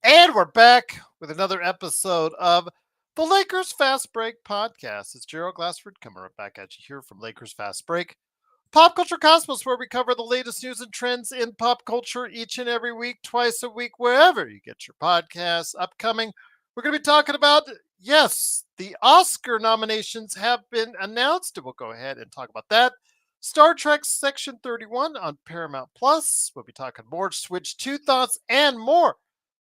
And we're back with another episode of the Lakers Fast Break podcast. It's Gerald Glassford coming right back at you here from Lakers Fast Break, Pop Culture Cosmos, where we cover the latest news and trends in pop culture each and every week, twice a week, wherever you get your podcasts. Upcoming, we're going to be talking about, yes, the Oscar nominations have been announced, and we'll go ahead and talk about that. Star Trek Section 31 on Paramount Plus. We'll be talking more Switch 2 thoughts and more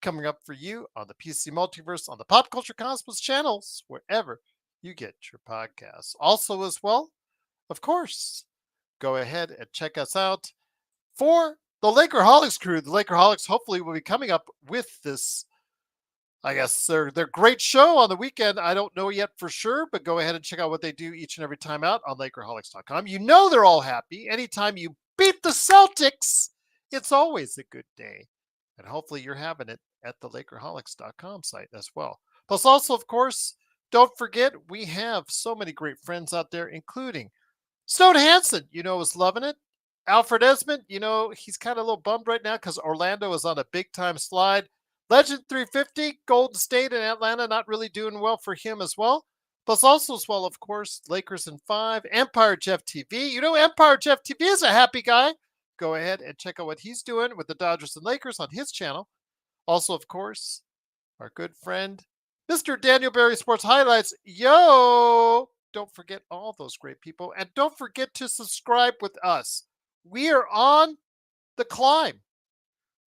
coming up for you on the PC Multiverse on the Pop Culture Cosmos channels, wherever you get your podcasts. Also, as well, of course, go ahead and check us out for the Lakerholics crew. The Lakerholics hopefully will be coming up with this, I guess, their great show on the weekend. I don't know yet for sure, but go ahead and check out what they do each and every time out on Lakerholics.com. You know they're all happy. Anytime you beat the Celtics, it's always a good day. And hopefully you're having it at the Lakerholics.com site as well. Plus, also, of course, don't forget we have so many great friends out there, including Stone Hansen, is loving it. Alfred Esmond, he's kind of a little bummed right now because Orlando is on a big time slide. Legend 350, Golden State and Atlanta not really doing well for him as well. Plus, also as well, of course, Lakers in 5, Empire Jeff TV. Empire Jeff TV is a happy guy. Go ahead and check out what he's doing with the Dodgers and Lakers on his channel. Also, of course, our good friend, Mr. Daniel Berry Sports Highlights. Yo! Don't forget all those great people. And don't forget to subscribe with us. We are on the climb.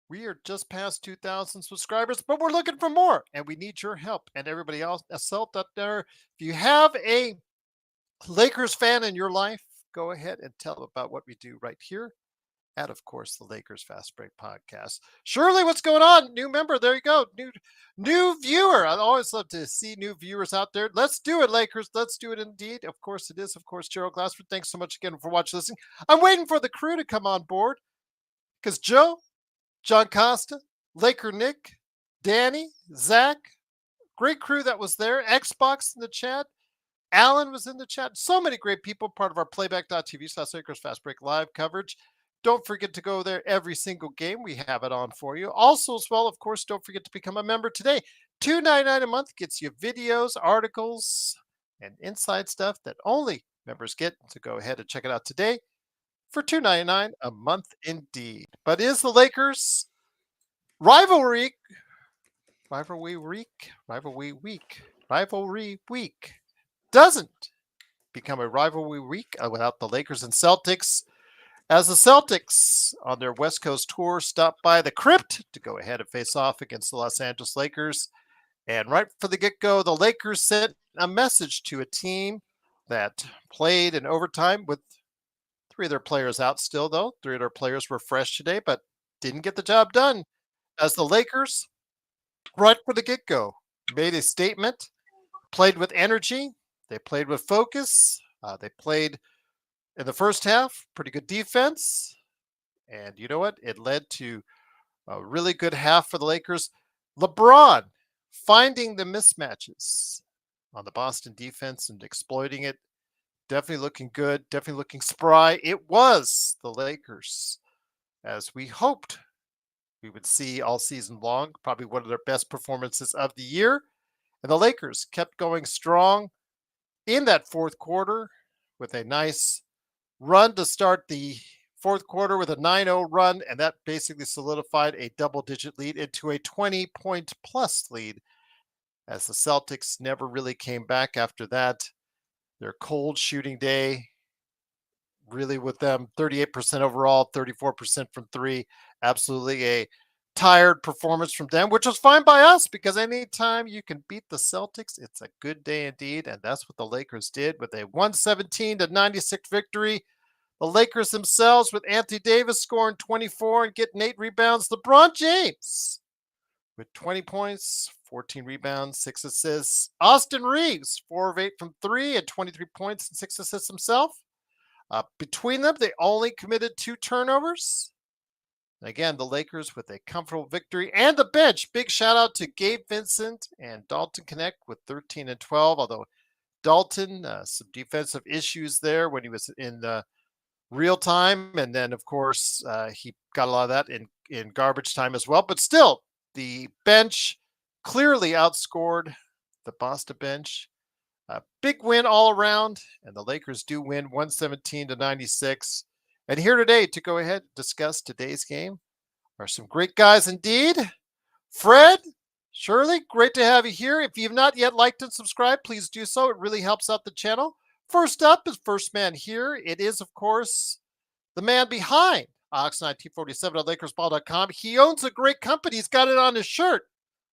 We are just past 2,000 subscribers, but we're looking for more. And we need your help. And everybody else out there, if you have a Lakers fan in your life, go ahead and tell them about what we do right here at, of course, the Lakers Fast Break podcast. Shirley, what's going on? New member. There you go. New viewer. I always love to see new viewers out there. Let's do it, Lakers. Let's do it indeed. Of course it is. Of course, Gerald Glassford. Thanks so much again for watching, listening. I'm waiting for the crew to come on board because Joe, John Costa, Laker Nick, Danny, Zach, great crew that was there. Xbox in the chat. Alan was in the chat. So many great people, part of our playback.tv/Lakers Fast Break live coverage. Don't forget to go there every single game. We have it on for you. Also, as well, of course, don't forget to become a member today. $2.99 a month gets you videos, articles, and inside stuff that only members get. So go ahead and check it out today for $2.99 a month indeed. But is the Lakers rivalry week doesn't become a rivalry week without the Lakers and Celtics, as the Celtics on their West Coast tour stopped by the Crypt to go ahead and face off against the Los Angeles Lakers. And right for the get-go, the Lakers sent a message to a team that played in overtime with 3 of their players out still, though. 3 of their players were fresh today, but didn't get the job done. As the Lakers, right for the get-go, made a statement, played with energy, they played with focus, they played in the first half, pretty good defense. And you know what? It led to a really good half for the Lakers. LeBron finding the mismatches on the Boston defense and exploiting it. Definitely looking good. Definitely looking spry. It was the Lakers, as we hoped we would see all season long. Probably one of their best performances of the year. And the Lakers kept going strong in that fourth quarter with a nice run to start the fourth quarter with a 9-0 run, and that basically solidified a double-digit lead into a 20-point plus lead, as the Celtics never really came back after that. Their cold shooting day, really with them 38% overall, 34% from 3. Absolutely a tired performance from them, which was fine by us, because anytime you can beat the Celtics, it's a good day indeed, and that's what the Lakers did with a 117-96 victory. The Lakers themselves, with Anthony Davis scoring 24 and getting 8 rebounds. LeBron James with 20 points, 14 rebounds, 6 assists. Austin Reeves, 4 of 8 from 3 and 23 points and 6 assists himself. Between them, they only committed 2 turnovers. Again, the Lakers with a comfortable victory, and the bench. Big shout out to Gabe Vincent and Dalton Connect with 13 and 12. Although Dalton, some defensive issues there when he was in the real time. And then, of course, he got a lot of that in garbage time as well. But still, The bench clearly outscored the Boston bench. A big win all around, and the Lakers do win 117-96. And here today to go ahead and discuss today's game are some great guys indeed. Fred, Shirley, great to have you here. If you've not yet liked and subscribed, please do so. It really helps out the channel. First up is first man here. It is, of course, the man behind Ox1947 at LakersBall.com. He owns a great company. He's got it on his shirt.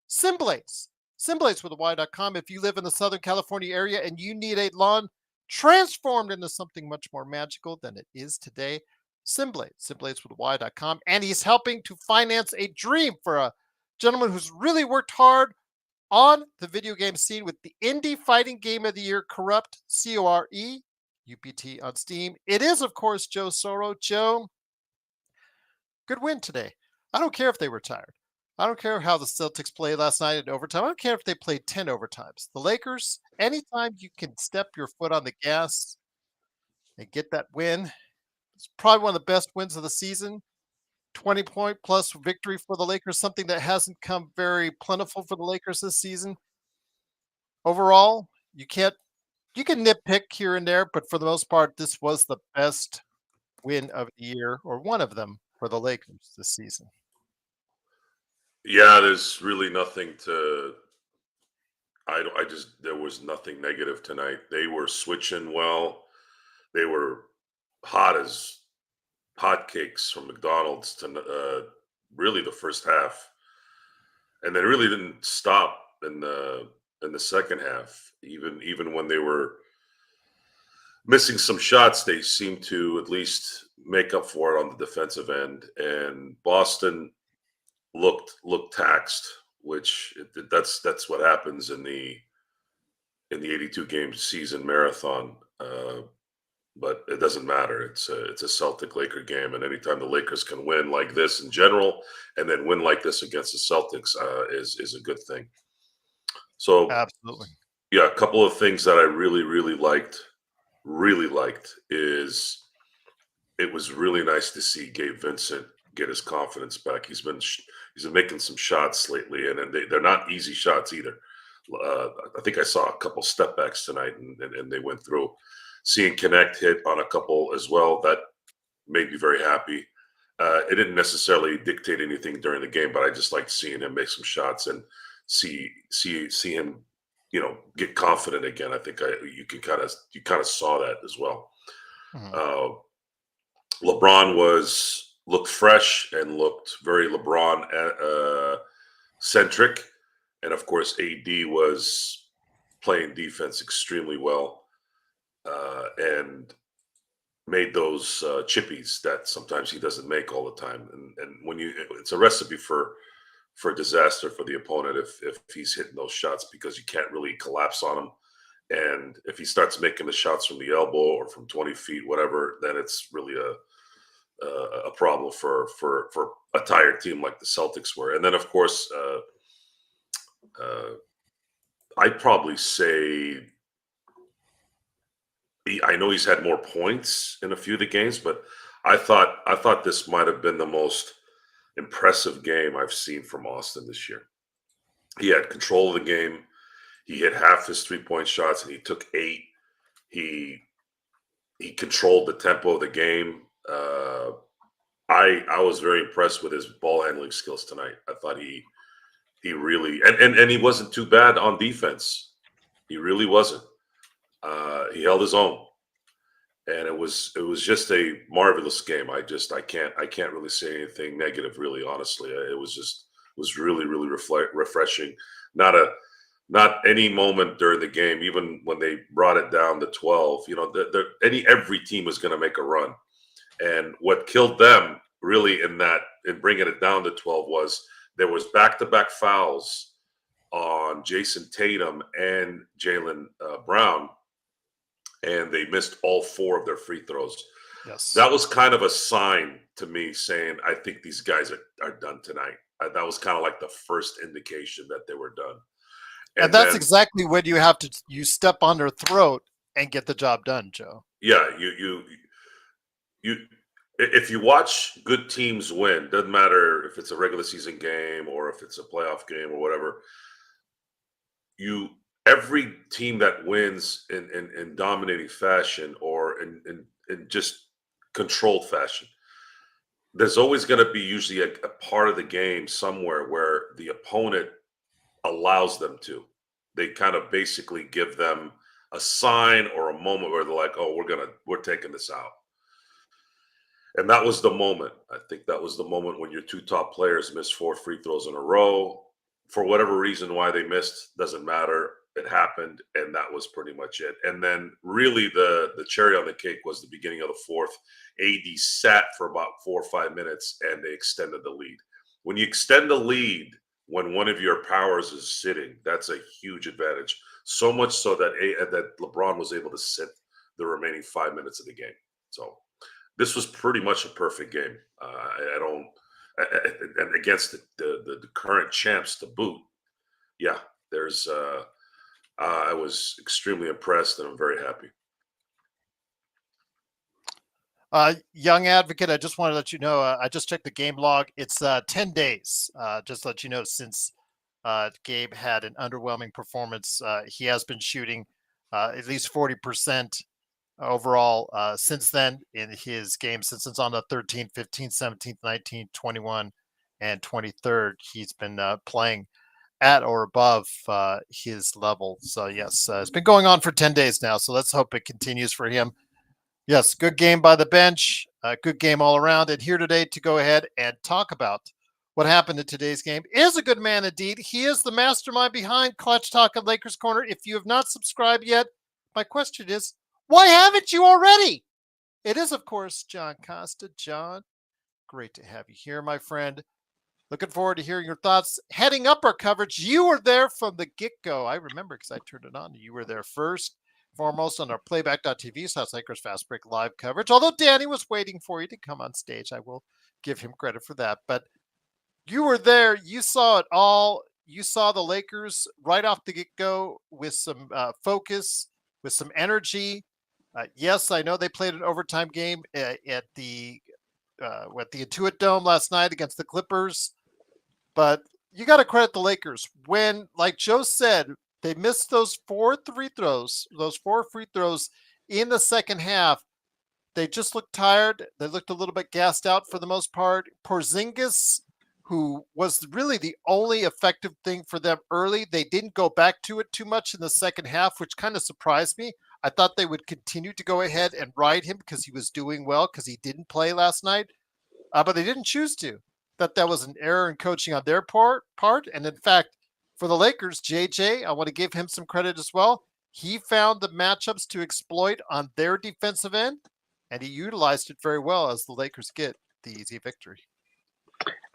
Simblades. Simblades with a Y.com. If you live in the Southern California area and you need a lawn transformed into something much more magical than it is today, Simblades. Simblades with a Y.com. And he's helping to finance a dream for a gentleman who's really worked hard on the video game scene with the indie fighting game of the year, Crypt, C-O-R-E, UPT on Steam. It is, of course, Joe Soro. Joe, good win today. I don't care if they were tired. I don't care how the Celtics played last night in overtime. I don't care if they played 10 overtimes. The Lakers, anytime you can step your foot on the gas and get that win, it's probably one of the best wins of the season. 20-point plus victory for the Lakers, something that hasn't come very plentiful for the Lakers this season. Overall, you can nitpick here and there, but for the most part, this was the best win of the year, or one of them, for the Lakers this season. Yeah, there's really nothing to. There was nothing negative tonight. They were switching well. They were hot as hotcakes from McDonald's to really the first half, and they really didn't stop in the second half. Even when they were missing some shots, they seemed to at least make up for it on the defensive end. And Boston looked taxed, which that's what happens in the 82 game season marathon. But it doesn't matter. It's a Celtic Laker game, and anytime the Lakers can win like this in general, and then win like this against the Celtics, is a good thing. So absolutely, yeah, a couple of things that I really liked is it was really nice to see Gabe Vincent get his confidence back. He's been making some shots lately, and they're not easy shots either. I think I saw a couple step backs tonight, and they went through. Seeing Connect hit on a couple as well, that made me very happy. It didn't necessarily dictate anything during the game, but I just liked seeing him make some shots and see him, get confident again. I think you kind of saw that as well. Mm-hmm. LeBron looked fresh and looked very LeBron centric, and of course AD was playing defense extremely well. And made those chippies that sometimes he doesn't make all the time. And when it's a recipe for disaster for the opponent if he's hitting those shots, because you can't really collapse on him. And if he starts making the shots from the elbow or from 20 feet, whatever, then it's really a problem for a tired team like the Celtics were. And then of course, I'd probably say, I know he's had more points in a few of the games, but I thought this might have been the most impressive game I've seen from Austin this year. He had control of the game. He hit half his 3-point shots, and he took 8. He controlled the tempo of the game. I was very impressed with his ball handling skills tonight. I thought he really and he wasn't too bad on defense. He really wasn't. He held his own, and it was just a marvelous game. I can't really say anything negative, really, honestly. It was really refreshing. Not any moment during the game, even when they brought it down to 12. Every team was going to make a run, and what killed them really in bringing it down to 12 was there was back-to-back fouls on Jason Tatum and Jaylen Brown. And they missed all 4 of their free throws. Yes. That was kind of a sign to me saying, I think these guys are done tonight. That was kind of like the first indication that they were done. And that's exactly when you step on their throat and get the job done, Joe. Yeah, you if you watch good teams win, doesn't matter matter if it's a regular season game or if it's a playoff game or whatever, every team that wins in dominating fashion or in just controlled fashion, there's always going to be usually a part of the game somewhere where the opponent allows them to. They kind of basically give them a sign or a moment where they're like, "Oh, we're taking this out." And that was the moment. I think that was the moment when your two top players missed 4 free throws in a row. For whatever reason why they missed, doesn't matter. It happened, and that was pretty much it. And then really the cherry on the cake was the beginning of the fourth. AD sat for about 4 or 5 minutes, and they extended the lead. When you extend the lead, when one of your powers is sitting, that's a huge advantage. So much so that LeBron was able to sit the remaining 5 minutes of the game. So this was pretty much a perfect game. And against the current champs to boot, yeah, I was extremely impressed, and I'm very happy. Young advocate, I just want to let you know, I just checked the game log. It's 10 days. Just to let you know, since Gabe had an underwhelming performance, he has been shooting at least 40% overall since then in his games, since it's on the 13th, 15th, 17th, 19th, 21, and 23rd. He's been playing at or above his level. So yes, it's been going on for 10 days now. So let's hope it continues for him. Yes, good game by the bench, good game all around. And here today to go ahead and talk about what happened in today's game is a good man indeed. He is the mastermind behind Clutch Talk at Lakers Corner. If you have not subscribed yet, my question is, why haven't you already? It is, of course, John Costa. John, great to have you here, my friend. Looking forward to hearing your thoughts. Heading up our coverage, you were there from the get-go. I remember because I turned it on. You were there first, foremost on our playback.tv / Lakers Fast Break live coverage. Although Danny was waiting for you to come on stage, I will give him credit for that. But you were there. You saw it all. You saw the Lakers right off the get-go with some focus, with some energy. Yes, I know they played an overtime game at the Intuit Dome last night against the Clippers, but you got to credit the Lakers when, like Joe said, they missed those 4 free throws in the second half. They just looked tired. They looked a little bit gassed out for the most part. Porzingis, who was really the only effective thing for them early, they didn't go back to it too much in the second half, which kind of surprised me. I thought they would continue to go ahead and ride him because he was doing well, because he didn't play last night, but they didn't choose to. That was an error in coaching on their part. And in fact, for the Lakers, JJ, I want to give him some credit as well. He found the matchups to exploit on their defensive end, and he utilized it very well as the Lakers get the easy victory.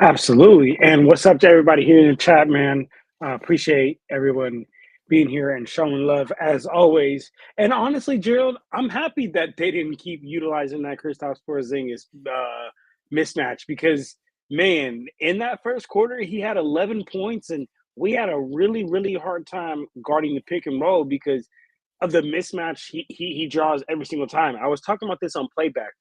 Absolutely. And what's up to everybody here in the chat, man? Appreciate everyone being here and showing love as always. And honestly, Gerald, I'm happy that they didn't keep utilizing that Kristaps Porzingis mismatch because, man, in that first quarter, he had 11 points, and we had a really, really hard time guarding the pick and roll because of the mismatch he draws every single time. I was talking about this on playback.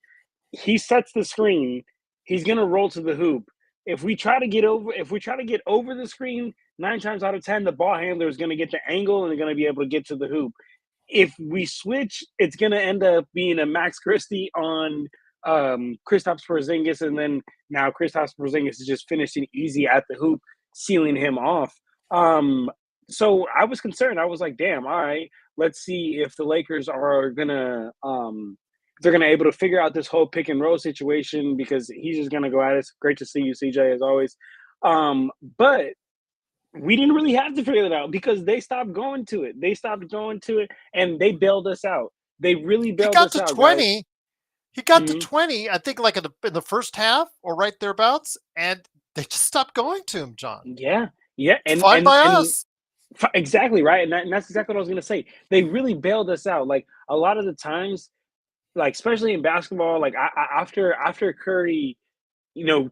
He sets the screen. He's going to roll to the hoop. If we try to get over the screen, 9 times out of 10, the ball handler is going to get the angle and they're going to be able to get to the hoop. If we switch, it's going to end up being a Max Christie on Kristaps Porzingis, and then now Kristaps Porzingis is just finishing easy at the hoop, sealing him off. So I was concerned. I was like, damn, all right, let's see if the Lakers are going to they're going to be able to figure out this whole pick and roll situation because he's just going to go at it. It's great to see you, CJ, as always. But we didn't really have to figure it out because they stopped going to it. And they bailed us out. They really bailed us out. He got to 20. He got to 20, I think, like in the first half or right thereabouts, and they just stopped going to him, John. Yeah. And fine by us. Exactly, right? And that's exactly what I was going to say. They really bailed us out. Like, a lot of the times, like especially in basketball, like after Curry,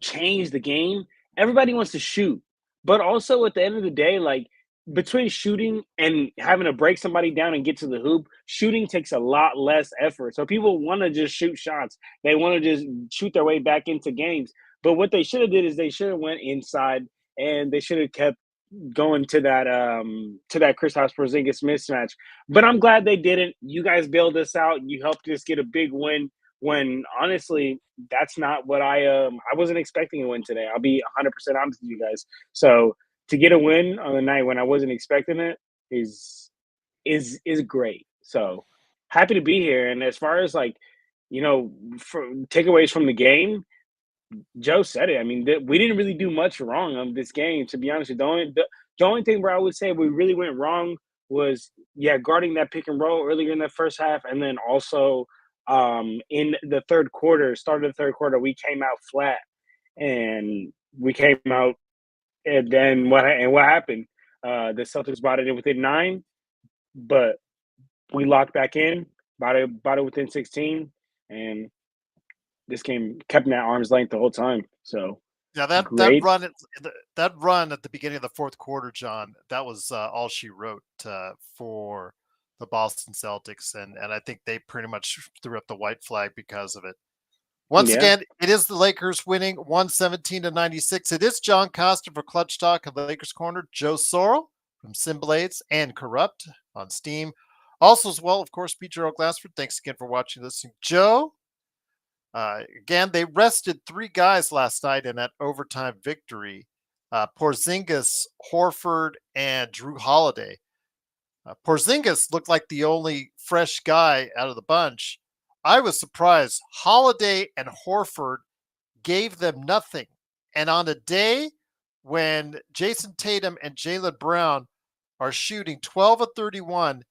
changed the game, everybody wants to shoot. But also at the end of the day, like between shooting and having to break somebody down and get to the hoop, shooting takes a lot less effort. So people want to just shoot shots. They want to just shoot their way back into games. But what they should have did is they should have went inside and they should have kept going to that Kristaps Porzingis mismatch. But I'm glad they didn't. You guys bailed us out. You helped us get a big win. When honestly, that's not what I wasn't expecting a win today. I'll be 100% honest with you guys. So to get a win on the night when I wasn't expecting it is great. So happy to be here. And as far as like, for takeaways from the game, Joe said it. I mean, we didn't really do much wrong on this game, to be honest. The only thing where I would say we really went wrong was, guarding that pick and roll earlier in the first half, and then also in the third quarter, start of the third quarter, we came out flat, and we came out, and then what happened? The Celtics brought it in within 9, but we locked back in, bought it within 16, and this game kept me at arm's length the whole time. So Yeah, that great. run at the beginning of the fourth quarter, John, that was all she wrote for the Boston Celtics, and I think they pretty much threw up the white flag because of it. Once Yeah. again, it is the Lakers winning 117-96. It is John Costa for Clutch Talk of the Lakers Corner, Joe Sorrell from Simblades and Corrupt on Steam. Also, as well, of course, Pete Gerald Glassford. Thanks again for watching this. Joe, again, they rested 3 guys last night in that overtime victory. Porzingis, Horford, and Drew Holiday. Porzingis looked like the only fresh guy out of the bunch. I was surprised. Holiday and Horford gave them nothing. And on a day when Jason Tatum and Jaylen Brown are shooting 12 of 31,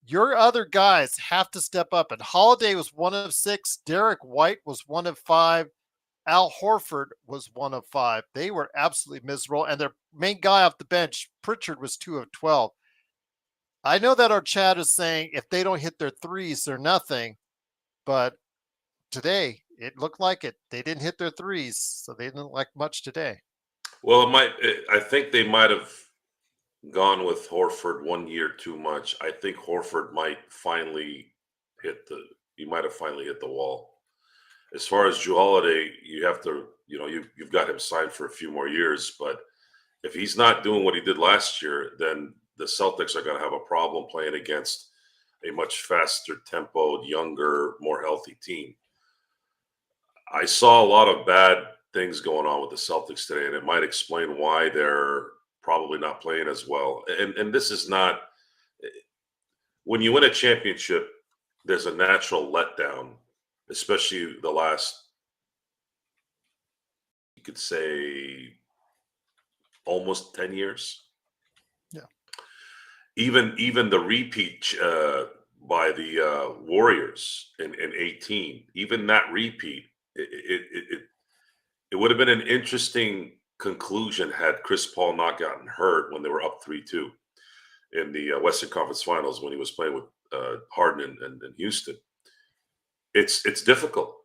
your other guys have to step up. And Holiday was 1 of 6. Derek White was 1 of 5. Al Horford was 1 of 5. They were absolutely miserable. And their main guy off the bench, Pritchard, was 2 of 12. I know that our chat is saying if they don't hit their threes, they're nothing. But today, it looked like it. They didn't hit their threes, so they didn't like much today. Well, I think they might have gone with Horford 1 year too much. I think Horford might finally he might have finally hit the wall. As far as Jrue Holiday, you have to, you've got him signed for a few more years, but if he's not doing what he did last year, then the Celtics are going to have a problem playing against a much faster tempoed, younger, more healthy team. I saw a lot of bad things going on with the Celtics today, and it might explain why they're probably not playing as well. And this is not when you win a championship, there's a natural letdown, especially the last, you could say, almost 10 years. Yeah. Even the repeat by the Warriors in 18, even that repeat, it would have been an interesting conclusion had Chris Paul not gotten hurt when they were up 3-2 in the Western Conference Finals when he was playing with Harden and Houston. It's difficult.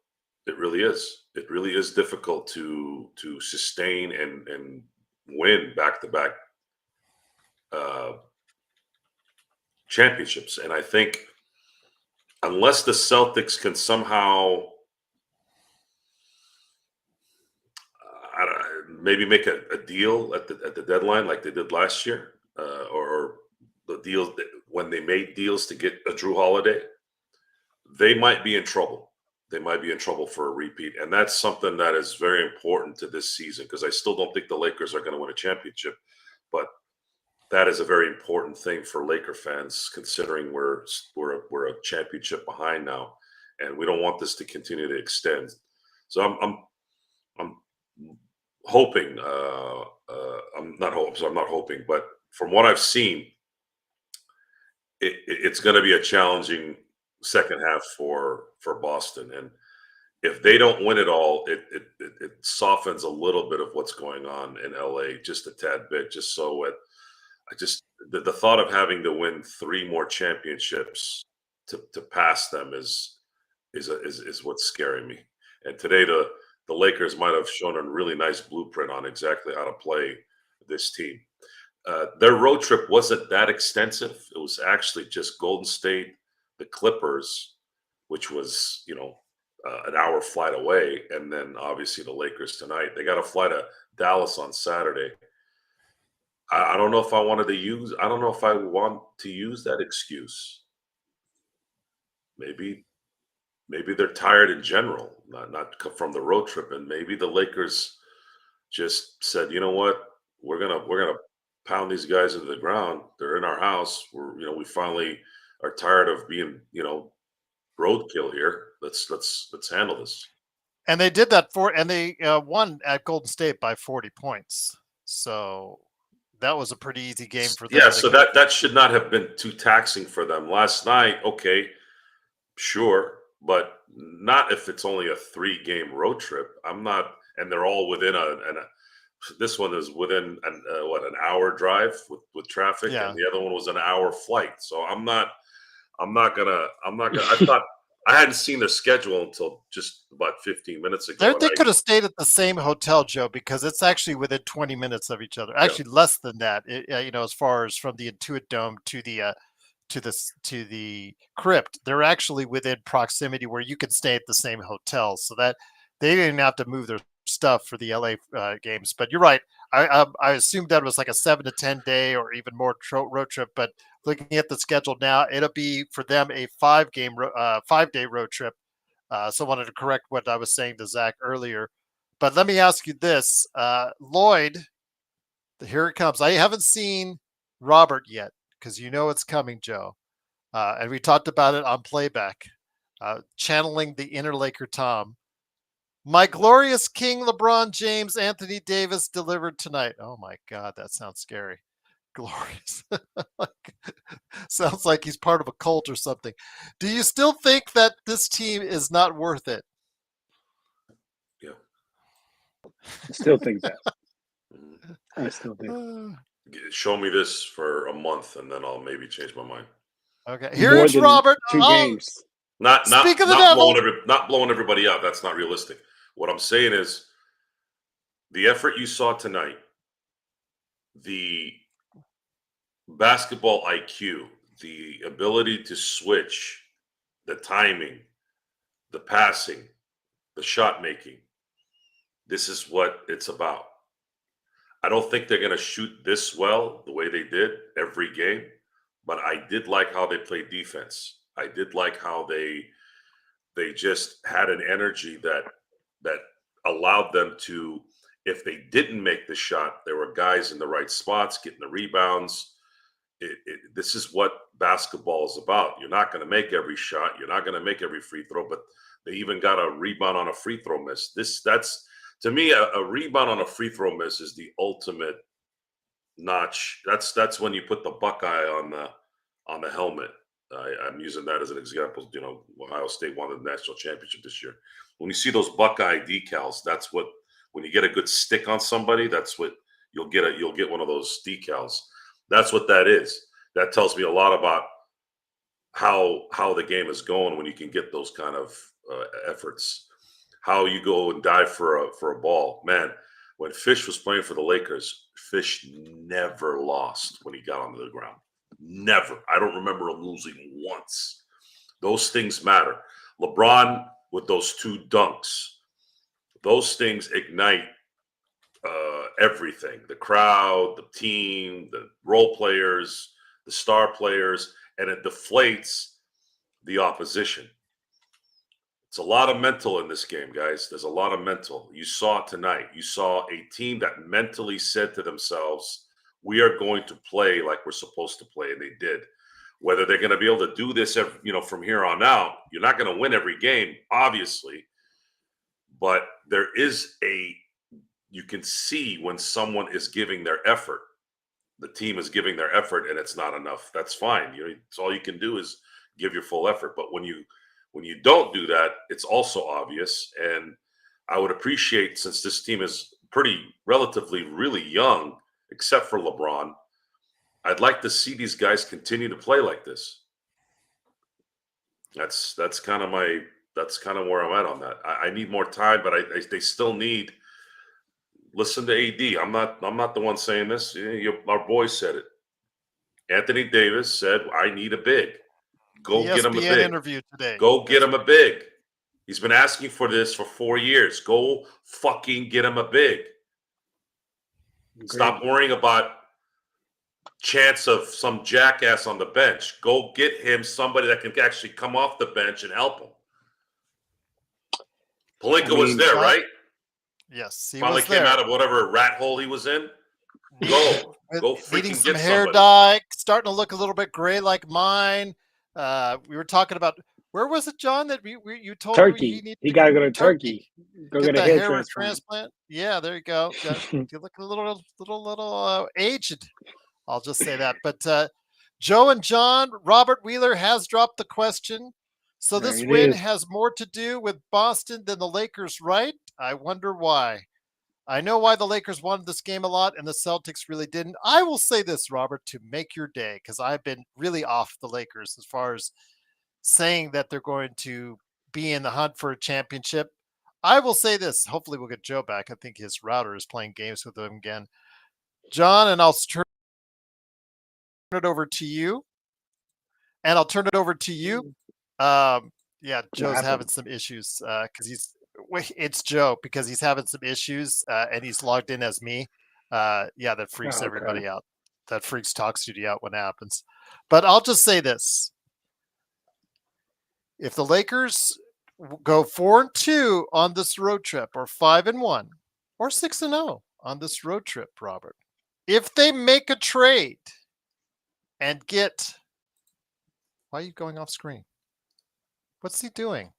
It really is. It really is difficult to sustain and win back-to-back championships. And I think unless the Celtics can somehow maybe make a deal at the deadline like they did last year, or the deals when they made deals to get a Drew Holiday, they might be in trouble. They might be in trouble for a repeat. And that's something that is very important to this season, because I still don't think the Lakers are going to win a championship. But that is a very important thing for Laker fans, considering we're a championship behind now, and we don't want this to continue to extend. So I'm hoping. I'm not hoping, but from what I've seen, it's going to be a challenging second half for Boston. And if they don't win it all, it softens a little bit of what's going on in LA just a tad bit. Just so the thought of having to win 3 more championships to pass them is what's scaring me. And today the Lakers might have shown a really nice blueprint on exactly how to play this team. Their road trip wasn't that extensive. It was actually just Golden State, the Clippers, which was, an hour flight away, and then obviously the Lakers tonight. They got to fly to Dallas on Saturday. I don't know if I wanted to use. I don't know if I want to use that excuse. Maybe they're tired in general, not from the road trip, and maybe the Lakers just said, you know what, we're gonna pound these guys into the ground. They're in our house. We finally are tired of being roadkill here. Let's handle this. And they did that and they won at Golden State by 40 points. So that was a pretty easy game for them. Yeah, so that should not have been too taxing for them last night. Okay, sure, but not if it's only a 3-game road trip. I'm not, and they're all within this one is within an hour drive with traffic, Yeah. and the other one was an hour flight. So I'm not gonna. I thought I hadn't seen their schedule until just about 15 minutes ago. They could have stayed at the same hotel, Joe, because it's actually within 20 minutes of each other. Actually, less than that. As far as from the Intuit Dome to the Crypt, they're actually within proximity where you can stay at the same hotel, so that they didn't have to move their stuff for the LA games. But you're right. I assumed that was like a 7 to 10 day or even more road trip. But looking at the schedule now, it'll be for them a 5-day road trip. So I wanted to correct what I was saying to Zach earlier. But let me ask you this, Lloyd. Here it comes. I haven't seen Robert yet because it's coming, Joe. And we talked about it on playback, channeling the inner Laker Tom. My glorious King LeBron James Anthony Davis delivered tonight. Oh my God, that sounds scary. Glorious. Sounds like he's part of a cult or something. Do you still think that this team is not worth it? Yeah. I still think that. I still do. Show me this for a month, and then I'll maybe change my mind. Okay, here's Robert. 2 games. Not Not blowing everybody out. That's not realistic. What I'm saying is the effort you saw tonight, the basketball IQ, the ability to switch, the timing, the passing, the shot making. This is what it's about. I don't think they're going to shoot this well the way they did every game, but I did like how they played defense. I did like how they just had an energy that allowed them to, if they didn't make the shot, there were guys in the right spots getting the rebounds. This is what basketball is about. You're not going to make every shot. You're not going to make every free throw, but they even got a rebound on a free throw miss. That's to me, a rebound on a free throw miss is the ultimate notch. That's when you put the Buckeye on the helmet. I'm using that as an example. Ohio State won the national championship this year. When you see those Buckeye decals, that's what, when you get a good stick on somebody, that's what you'll get. You'll get one of those decals. That's what that is. That tells me a lot about how the game is going when you can get those kind of efforts. How you go and dive for a ball. Man, when Fish was playing for the Lakers, Fish never lost when he got onto the ground. Never. I don't remember him losing once. Those things matter. LeBron with those 2 dunks, those things ignite everything. The crowd, the team, the role players, the star players, and it deflates the opposition. It's a lot of mental in this game, guys. There's a lot of mental. You saw it tonight. You saw a team that mentally said to themselves, we are going to play like we're supposed to play, and they did. Whether they're going to be able to do this, from here on out, you're not going to win every game, obviously, but you can see when someone is giving their effort. The team is giving their effort, and it's not enough. That's fine. It's all you can do is give your full effort. But when you don't do that, it's also obvious. And I would appreciate, since this team is relatively really young, except for LeBron, I'd like to see these guys continue to play like this. That's kind of where I'm at on that. I need more time, but they still need. Listen to AD. I'm not the one saying this. Our boy said it. Anthony Davis said, "I need a big. Go get him a big interview today. Go get him a big." He's been asking for this for 4 years. Go fucking get him a big. Agreed. Stop worrying about chance of some jackass on the bench. Go get him somebody that can actually come off the bench and help him. Pelinka was there, right? Yes, he Finally was came there. out of whatever rat hole he was in. Go Needing freaking some get hair somebody. dye, starting to look a little bit gray like mine. We were talking about, where was it, John, that you told Turkey. me He got to go to Turkey. Go get get a the hair hair transplant. Yeah, there you go. You're looking a little aged. I'll just say that. But Joe and John, Robert Wheeler has dropped the question. So There this it win is. has more to do with Boston than the Lakers, right? I wonder why. I know why the Lakers wanted this game a lot and the Celtics really didn't. I will say this, Robert, to make your day, because I've been really off the Lakers as far as saying that they're going to be in the hunt for a championship. I will say this. Hopefully we'll get Joe back. I think his router is playing games with him again. John, and I'll turn it over to you. And I'll turn it over to you. Yeah, Joe's having some issues because it's Joe because he's having some issues and he's logged in as me. Yeah, that freaks everybody out. That freaks Talk Studio out when it happens. But I'll just say this. If the Lakers go 4-2 on this road trip, or 5-1, or 6-0 on this road trip, Robert, if they make a trade and get, why are you going off screen? What's he doing?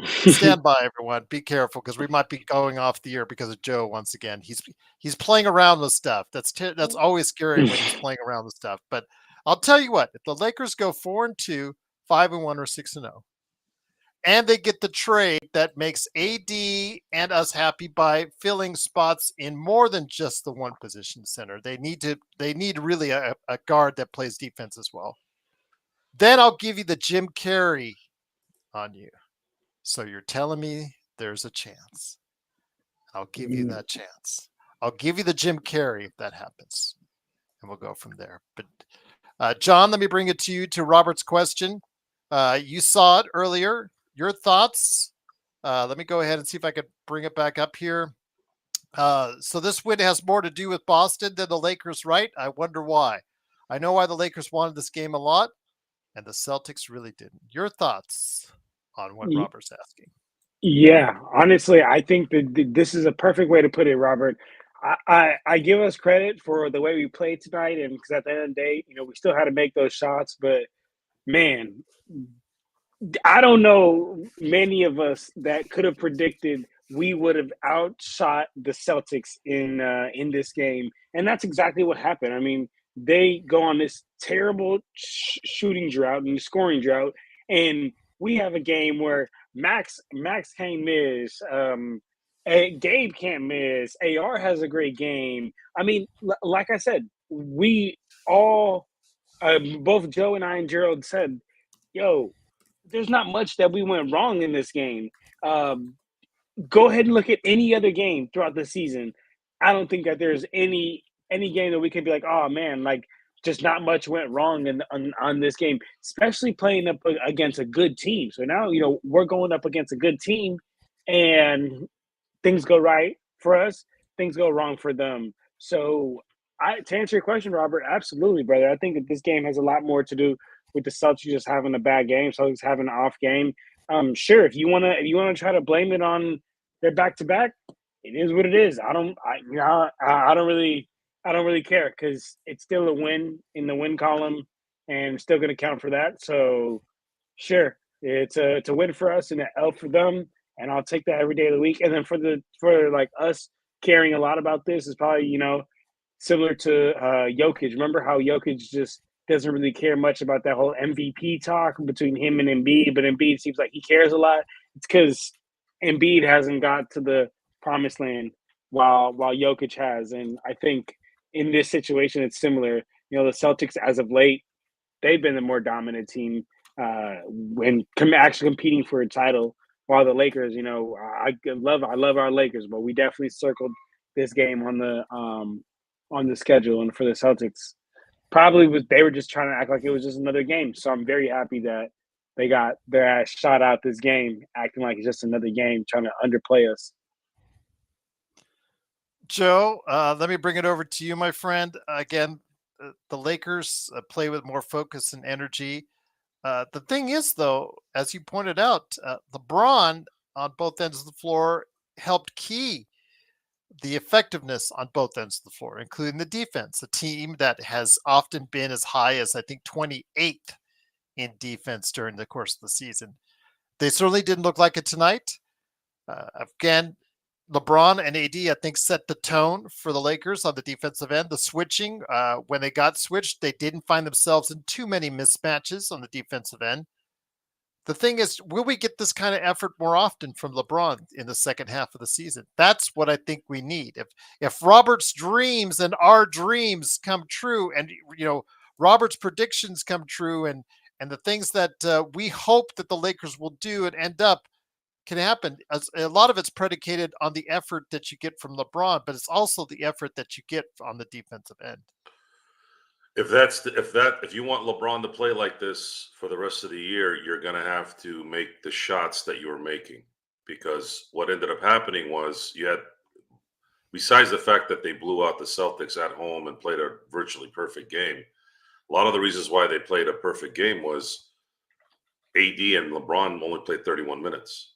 Stand by, everyone. Be careful because we might be going off the air because of Joe once again. He's playing around with stuff. That's always scary when he's playing around with stuff. But I'll tell you what: if the Lakers go 4-2, 5-1, or 6-0, and they get the trade that makes AD and us happy by filling spots in more than just the one position center, they need really a guard that plays defense as well. Then I'll give you the Jim Carrey on you. So you're telling me there's a chance. I'll give you that chance. I'll give you the Jim Carrey if that happens. And we'll go from there. But John, let me bring it to you to Robert's question. You saw it earlier. Your thoughts? Let me go ahead and see if I could bring it back up here. So this win has more to do with Boston than the Lakers, right? I wonder why. I know why the Lakers wanted this game a lot, and the Celtics really didn't. Your thoughts on what Robert's asking? Yeah, honestly, I think that this is a perfect way to put it, Robert. I give us credit for the way we played tonight, and because at the end of the day, we still had to make those shots. But man, I don't know many of us that could have predicted we would have outshot the Celtics in this game, and that's exactly what happened. I mean, they go on this terrible shooting drought and scoring drought, and we have a game where Max can't miss. Gabe can't miss. AR has a great game. I mean, like I said, we all, both Joe and I and Gerald said, "Yo, there's not much that we went wrong in this game." Go ahead and look at any other game throughout the season. I don't think that there's any game that we can be like, "Oh man, like just not much went wrong on this game," especially playing up against a good team. So now we're going up against a good team, and things go right for us, things go wrong for them. So, to answer your question, Robert, absolutely, brother. I think that this game has a lot more to do with the Celtics just having a bad game, Celtics having an off game. Sure, if you wanna try to blame it on their back to back, it is what it is. I don't really care because it's still a win in the win column and still going to count for that. So, sure, it's a win for us and an L for them, and I'll take that every day of the week. And then for like us caring a lot about this is probably similar to Jokic. Remember how Jokic just doesn't really care much about that whole MVP talk between him and Embiid, but Embiid seems like he cares a lot. It's because Embiid hasn't got to the promised land while Jokic has, and I think in this situation it's similar. The Celtics as of late, they've been the more dominant team when actually competing for a title. While the Lakers, I love our Lakers, but we definitely circled this game on the schedule, and for the Celtics, probably they were just trying to act like it was just another game. So I'm very happy that they got their ass shot out this game, acting like it's just another game, trying to underplay us. Joe, let me bring it over to you, my friend. Again, the Lakers play with more focus and energy. The thing is, though, as you pointed out, LeBron on both ends of the floor helped key the effectiveness on both ends of the floor, including the defense, a team that has often been as high as, I think, 28th in defense during the course of the season. They certainly didn't look like it tonight. Again, LeBron and AD, I think, set the tone for the Lakers on the defensive end. The switching, when they got switched, they didn't find themselves in too many mismatches on the defensive end. The thing is, will we get this kind of effort more often from LeBron in the second half of the season? That's what I think we need. If Robert's dreams and our dreams come true, and Robert's predictions come true, and the things that we hope that the Lakers will do and end up can happen. A lot of it's predicated on the effort that you get from LeBron, but it's also the effort that you get on the defensive end. If you want LeBron to play like this for the rest of the year, you're going to have to make the shots that you were making, because what ended up happening was you had, besides the fact that they blew out the Celtics at home and played a virtually perfect game, a lot of the reasons why they played a perfect game was AD and LeBron only played 31 minutes.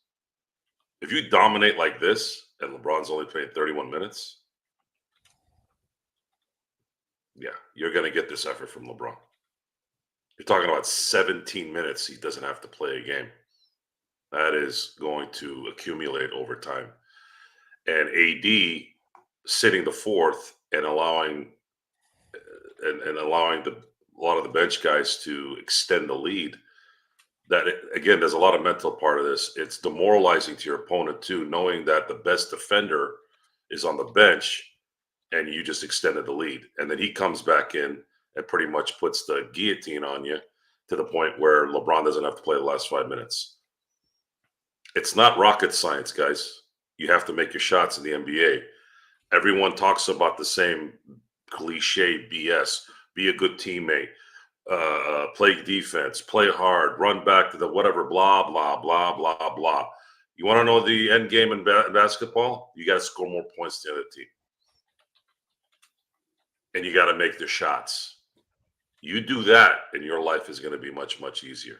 If you dominate like this and LeBron's only playing 31 minutes, yeah, you're going to get this effort from LeBron. You're talking about 17 minutes he doesn't have to play a game. That is going to accumulate over time. And AD sitting the fourth and allowing a lot of the bench guys to extend the lead. Again, there's a lot of mental part of this. It's demoralizing to your opponent too, knowing that the best defender is on the bench and you just extended the lead. And then he comes back in and pretty much puts the guillotine on you to the point where LeBron doesn't have to play the last 5 minutes. It's not rocket science, guys. You have to make your shots in the NBA. Everyone talks about the same cliche BS. Be a good teammate. Play defense. Play hard. Run back to the whatever, blah, blah, blah, blah, blah. You want to know the end game in basketball? You got to score more points than the other team. And you got to make the shots. You do that, and your life is going to be much, much easier.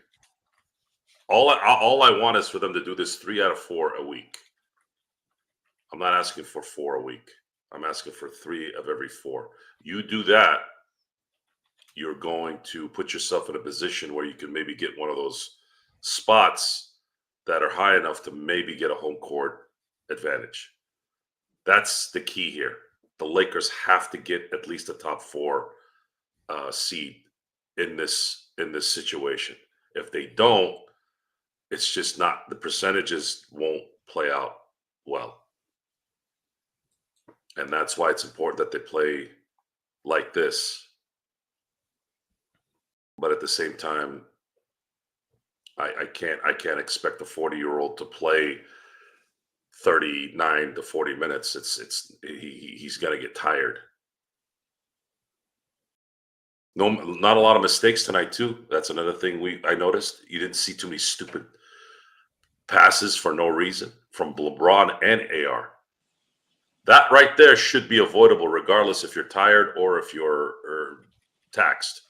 All I want is for them to do this 3 out of 4 a week. I'm not asking for 4 a week. I'm asking for 3 of every 4. You do that, you're going to put yourself in a position where you can maybe get one of those spots that are high enough to maybe get a home court advantage. That's the key here. The Lakers have to get at least a top 4 seed in this situation. If they don't, it's just not, the percentages won't play out well. And that's why it's important that they play like this. But at the same time, I can't expect a 40-year-old to play 39 to 40 minutes. He's going to get tired. No, not a lot of mistakes tonight too. That's another thing I noticed. You didn't see too many stupid passes for no reason from LeBron and AR. That right there should be avoidable, regardless if you're tired or if you're taxed.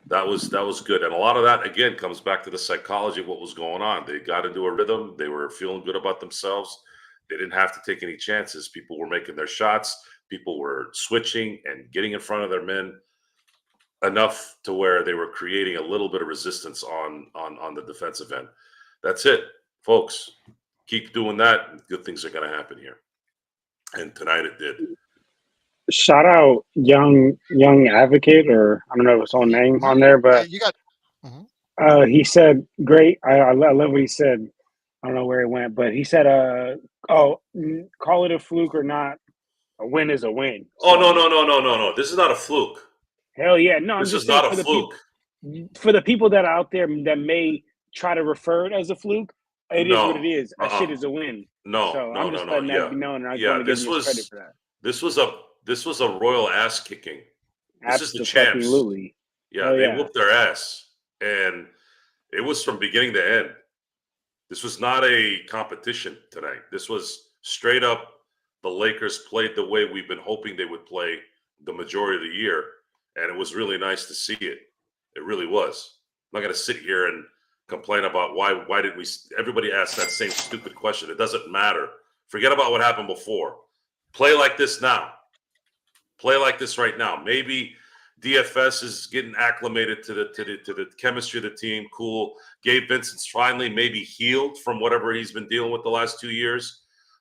That was good. And a lot of that, again, comes back to the psychology of what was going on. They got into a rhythm. They were feeling good about themselves. They didn't have to take any chances. People were making their shots. People were switching and getting in front of their men enough to where they were creating a little bit of resistance on the defensive end. That's it, folks. Keep doing that, and good things are going to happen here. And tonight it did. Shout out young advocate, or I don't know his own name on there, but you got. He said great. I love what he said. I don't know where he went, but he said, call it a fluke or not, a win is a win. So, no. This is not a fluke. Hell yeah, no. This is not a fluke. For the people that are out there that may try to refer it as a fluke, it is what it is. That shit is a win. I'm just letting that be known, and I just want to give you credit for that. This was a royal ass kicking. This is the champs. Absolutely. Yeah, they whooped their ass. And It was from beginning to end. This was not a competition tonight. This was straight up the Lakers played the way we've been hoping they would play the majority of the year, and it was really nice to see it. It really was. I'm not going to sit here and complain about why did we – everybody asks that same stupid question. It doesn't matter. Forget about what happened before. Play like this now. Play like this right now. Maybe DFS is getting acclimated to the chemistry of the team. Cool. Gabe Vincent's finally maybe healed from whatever he's been dealing with the last 2 years.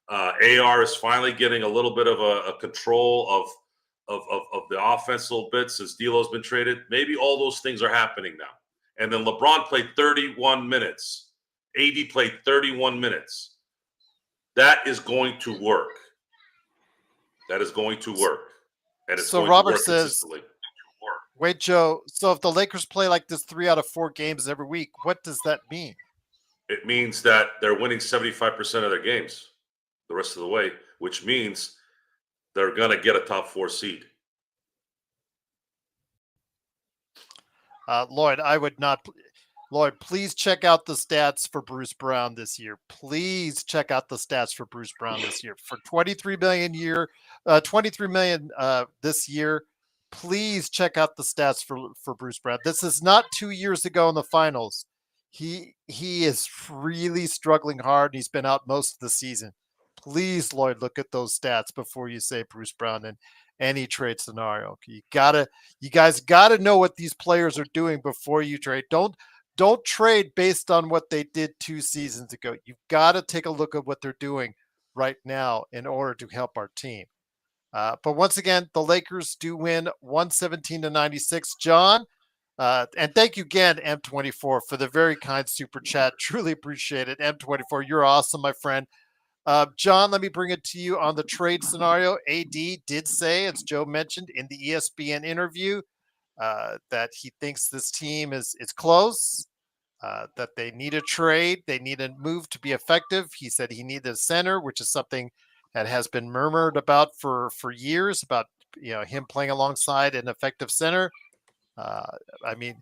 AR is finally getting a little bit of a control of the offense a little bit since D'Lo's been traded. Maybe all those things are happening now. And then LeBron played 31 minutes. AD played 31 minutes. That is going to work. That is going to work. And it's so going Robert to work says, consistently. wait, Joe, so if the Lakers play like this 3 out of 4 games every week, what does that mean? It means that they're winning 75% of their games the rest of the way, which means they're going to get a top 4 seed. Lloyd, I would not. Lloyd, please check out the stats for Bruce Brown this year. Please check out the stats for Bruce Brown this year. For 23 million this year. Please check out the stats for Bruce Brown. This is not 2 years ago in the finals. He is really struggling hard. And he's been out most of the season. Please, Lloyd, look at those stats before you say Bruce Brown in any trade scenario. You guys gotta know what these players are doing before you trade. Don't trade based on what they did 2 seasons ago. You've got to take a look at what they're doing right now in order to help our team. But once again, the Lakers do win 117-96. John, and thank you again, M24, for the very kind super chat. Truly appreciate it. M24, you're awesome, my friend. John, let me bring it to you on the trade scenario. AD did say, as Joe mentioned in the ESPN interview, that he thinks this team is close, that they need a trade. They need a move to be effective. He said he needed a center, which is something that has been murmured about for years, about him playing alongside an effective center. I mean,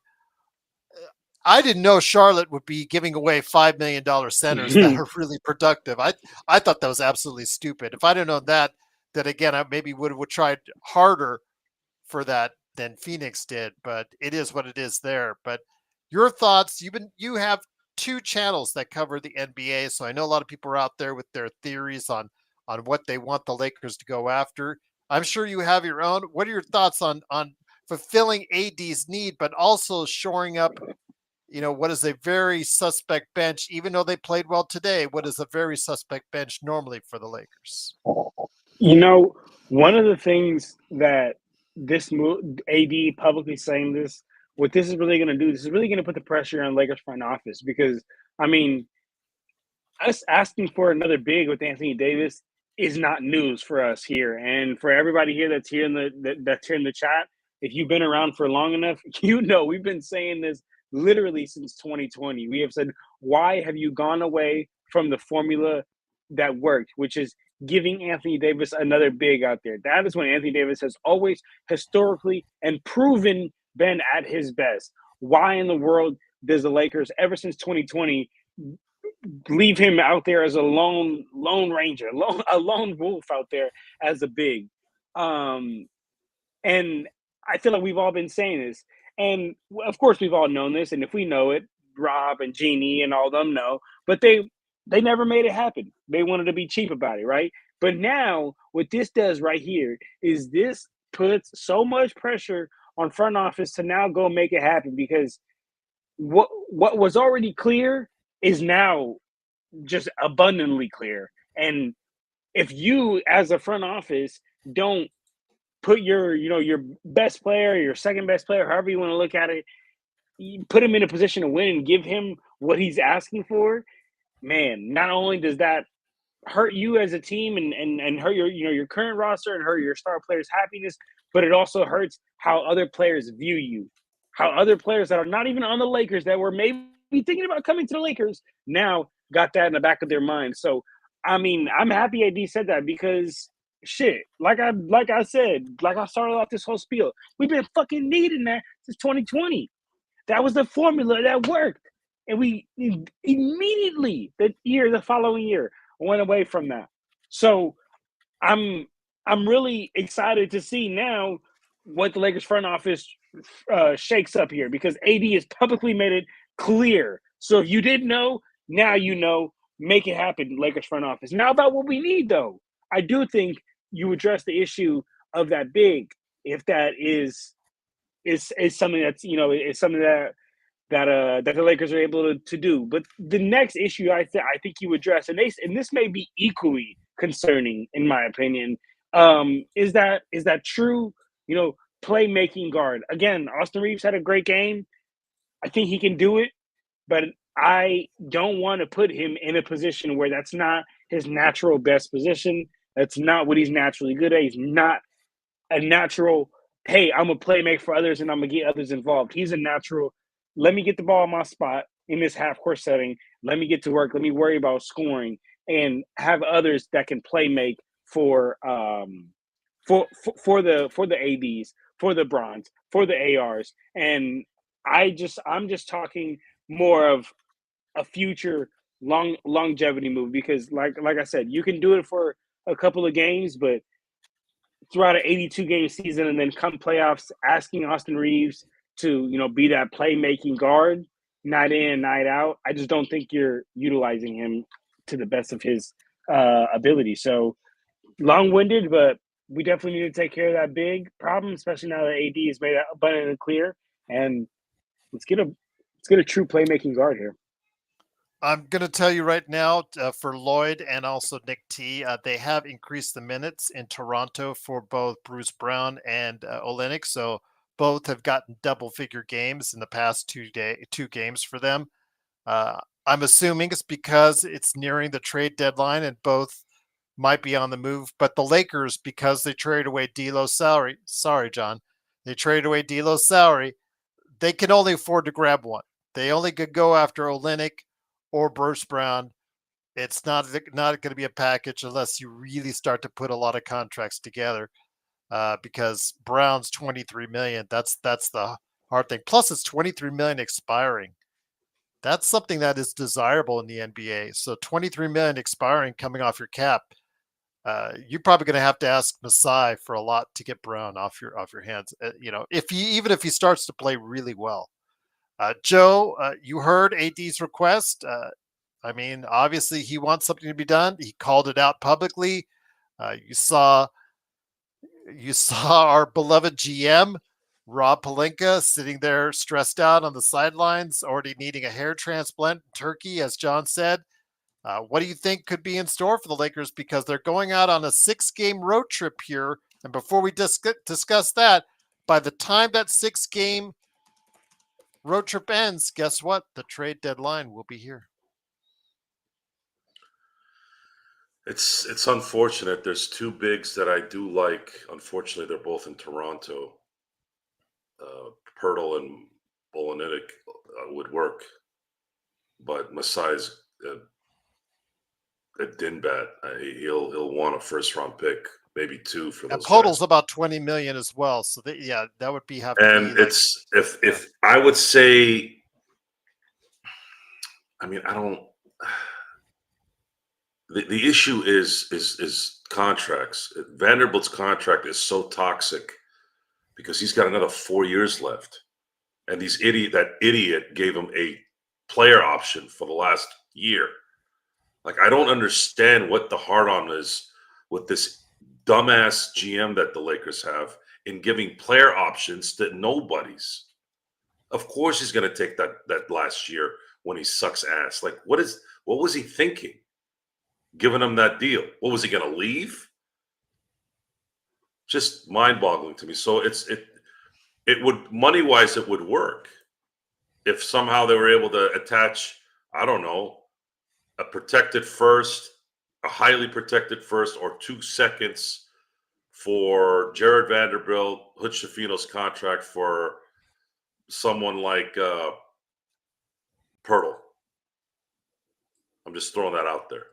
I didn't know Charlotte would be giving away $5 million centers that are really productive. I thought that was absolutely stupid. If I didn't know that again, I maybe would have tried harder for that than Phoenix did, but it is what it is there. But your thoughts, you have 2 channels that cover the NBA, so I know a lot of people are out there with their theories on what they want the Lakers to go after. I'm sure you have your own. What are your thoughts on fulfilling AD's need, but also shoring up, what is a very suspect bench, even though they played well today, what is a very suspect bench normally for the Lakers? One of the things that this move, AD publicly saying this, what this is really going to do, this is really going to put the pressure on Lakers front office because, I mean, us asking for another big with Anthony Davis is not news for us here. And for everybody here that's here in the chat, if you've been around for long enough, we've been saying this literally since 2020. We have said, why have you gone away from the formula that worked, which is giving Anthony Davis another big out there? That is when Anthony Davis has always historically and proven been at his best. Why in the world does the Lakers, ever since 2020, leave him out there as a lone ranger, a lone wolf out there as a big? And I feel like we've all been saying this. And of course, we've all known this. And if we know it, Rob and Jeannie and all of them know. But they never made it happen. They wanted to be cheap about it, right? But now what this does right here is this puts so much pressure on front office to now go make it happen, because what was already clear is now just abundantly clear. And if you as a front office don't put your best player, your second best player, however you want to look at it, you put him in a position to win and give him what he's asking for, man, not only does that hurt you as a team and hurt your current roster and hurt your star players' happiness, but it also hurts how other players view you, how other players that are not even on the Lakers, that were maybe thinking about coming to the Lakers, now got that in the back of their mind. So, I mean, I'm happy AD said that, because shit, like I started off this whole spiel, we've been fucking needing that since 2020. That was the formula that worked. and we immediately the following year went away from that. So I'm I'm really excited to see now what the Lakers front office shakes up here because AD has publicly made it clear. So if you didn't know, now you know. Make it happen, Lakers front office. Now about what we need though, I do think you address the issue of that big. If that is something that's is something that the Lakers are able to do. But the next issue I think you address, and this may be equally concerning in my opinion, is that true, playmaking guard. Again, Austin Reeves had a great game. I think he can do it, but I don't want to put him in a position where that's not his natural best position. That's not what he's naturally good at. He's not a natural, hey, I'm gonna play make for others and I'm gonna get others involved. He's a natural, let me get the ball in my spot in this half court setting. Let me get to work. Let me worry about scoring and have others that can play make for the ABs, for the Bronze, for the ARs. And I'm just talking more of a future longevity move because like I said, you can do it for a couple of games, but throughout an 82 game season and then come playoffs asking Austin Reeves to be that playmaking guard night in night out, I just don't think you're utilizing him to the best of his ability. So long-winded, but we definitely need to take care of that big problem, especially now that AD is made abundantly clear. And let's get a true playmaking guard here. I'm going to tell you right now for Lloyd and also Nick T, they have increased the minutes in Toronto for both Bruce Brown and Olynyk. So both have gotten double-figure games in the past two games for them. I'm assuming it's because it's nearing the trade deadline and both might be on the move. But the Lakers, because they traded away D'Lo's salary, sorry, John, they traded away D'Lo's salary, they can only afford to grab one. They only could go after Olynyk or Bruce Brown. It's not going to be a package unless you really start to put a lot of contracts together. Because Brown's 23 million. That's the hard thing. Plus, it's 23 million expiring. That's something that is desirable in the NBA. So 23 million expiring coming off your cap. You're probably going to have to ask Masai for a lot to get Brown off your hands. Even if he starts to play really well. Joe, you heard AD's request. Obviously he wants something to be done. He called it out publicly. You saw our beloved GM, Rob Pelinka, sitting there stressed out on the sidelines, already needing a hair transplant in Turkey, as John said. What do you think could be in store for the Lakers? Because they're going out on a 6-game road trip here. And before we discuss that, by the time that 6-game road trip ends, guess what? The trade deadline will be here. It's unfortunate. There's two bigs that I do like. Unfortunately, they're both in Toronto. Pirtle and Olynyk would work, but Masai's a dinbat. He'll want a first-round pick, maybe two for those. Poeltl's about 20 million as well, so that would have to and be. It's if I would say, I don't. The issue is contracts. Vanderbilt's contract is so toxic because he's got another 4 years left, and that idiot gave him a player option for the last year. Like, I don't understand what the hard on is with this dumbass GM that the Lakers have in giving player options to nobodies. Of course he's going to take that last year when he sucks ass. Like, what was he thinking? Giving him that deal. What was he going to leave? Just mind-boggling to me. So it would, money-wise, it would work if somehow they were able to attach, I don't know, a protected first, a highly protected first, or 2 seconds for Jared Vanderbilt, Hood Schifino's contract for someone like Pirtle. I'm just throwing that out there.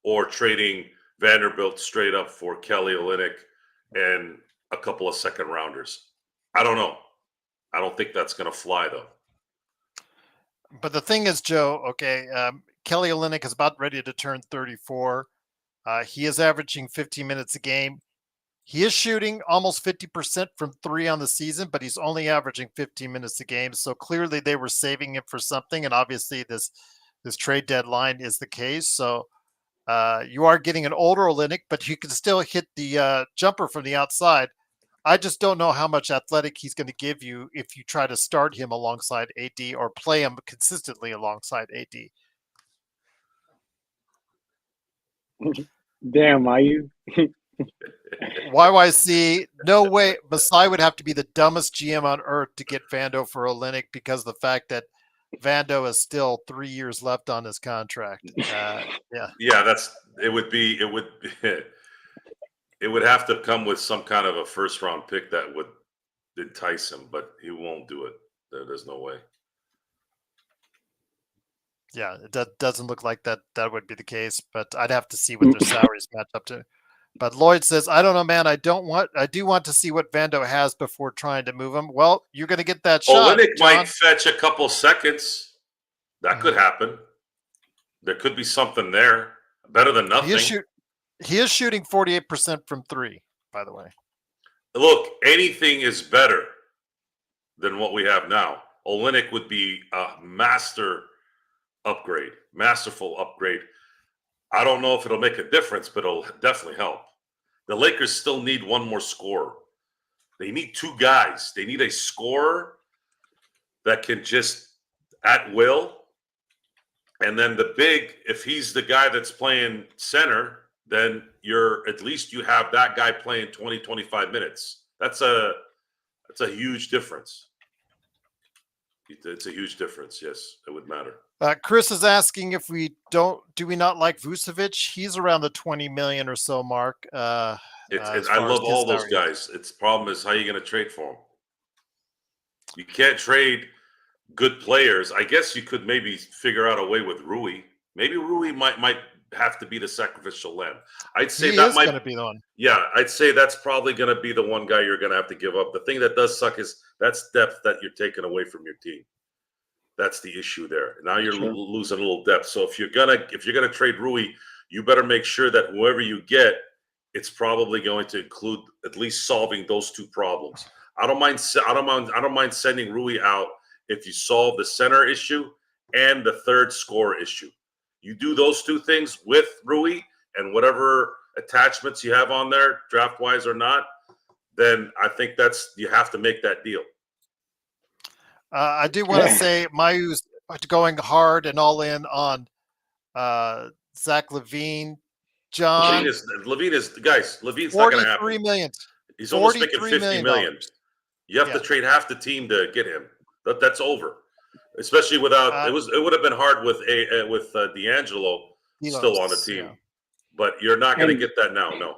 Or trading Vanderbilt straight up for Kelly Olynyk and a couple of second rounders. I don't know. I don't think that's going to fly, though. But the thing is, Joe, okay, Kelly Olynyk is about ready to turn 34. He is averaging 15 minutes a game. He is shooting almost 50% from three on the season, but he's only averaging 15 minutes a game. So clearly they were saving him for something. And obviously this trade deadline is the case. So you are getting an older Olynyk, but you can still hit the jumper from the outside. I just don't know how much athletic he's going to give you if you try to start him alongside AD or play him consistently alongside AD. Damn, are you? YYC, no way. Masai would have to be the dumbest GM on earth to get Vando for Olynyk because of the fact that Vando has still 3 years left on his contract. Yeah. Yeah, it would have to come with some kind of a first round pick that would entice him, but he won't do it. There's no way. Yeah, it doesn't look like that would be the case, but I'd have to see what their salaries match up to. But Lloyd says, I don't know, man. I do want to see what Vando has before trying to move him. Well, you're going to get that shot. Olynyk might fetch a couple seconds. That could happen. There could be something there. Better than nothing. He is shooting 48% from three, by the way. Look, anything is better than what we have now. Olynyk would be a masterful upgrade. I don't know if it'll make a difference, but it'll definitely help. The Lakers still need one more scorer. They need two guys. They need a scorer that can just at will. And then the big, if he's the guy that's playing center, then at least you have that guy playing 20, 25 minutes. That's a huge difference. It's a huge difference. Yes, it would matter. Chris is asking if do we not like Vucevic? He's around the 20 million or so mark. I love all those guys. Its problem is how you're going to trade for them. You can't trade good players. I guess you could maybe figure out a way with Rui. Maybe Rui might have to be the sacrificial lamb. I'd say that might be the one. Yeah, I'd say that's probably going to be the one guy you're going to have to give up. The thing that does suck is that's depth that you're taking away from your team. That's the issue there. Now you're losing a little depth. So if you're gonna trade Rui, you better make sure that whoever you get, it's probably going to include at least solving those two problems. I don't mind sending Rui out if you solve the center issue and the third score issue. You do those two things with Rui and whatever attachments you have on there, draft wise or not, then I think you have to make that deal. I do want to say Mayu's going hard and all in on Zach LaVine. John, Levine's not going to happen. 43 million. He's almost making 50 million. You have to trade half the team to get him. That's over. Especially without it would have been hard with D'Angelo still on the team. Yeah. But you're not going to get that now. No.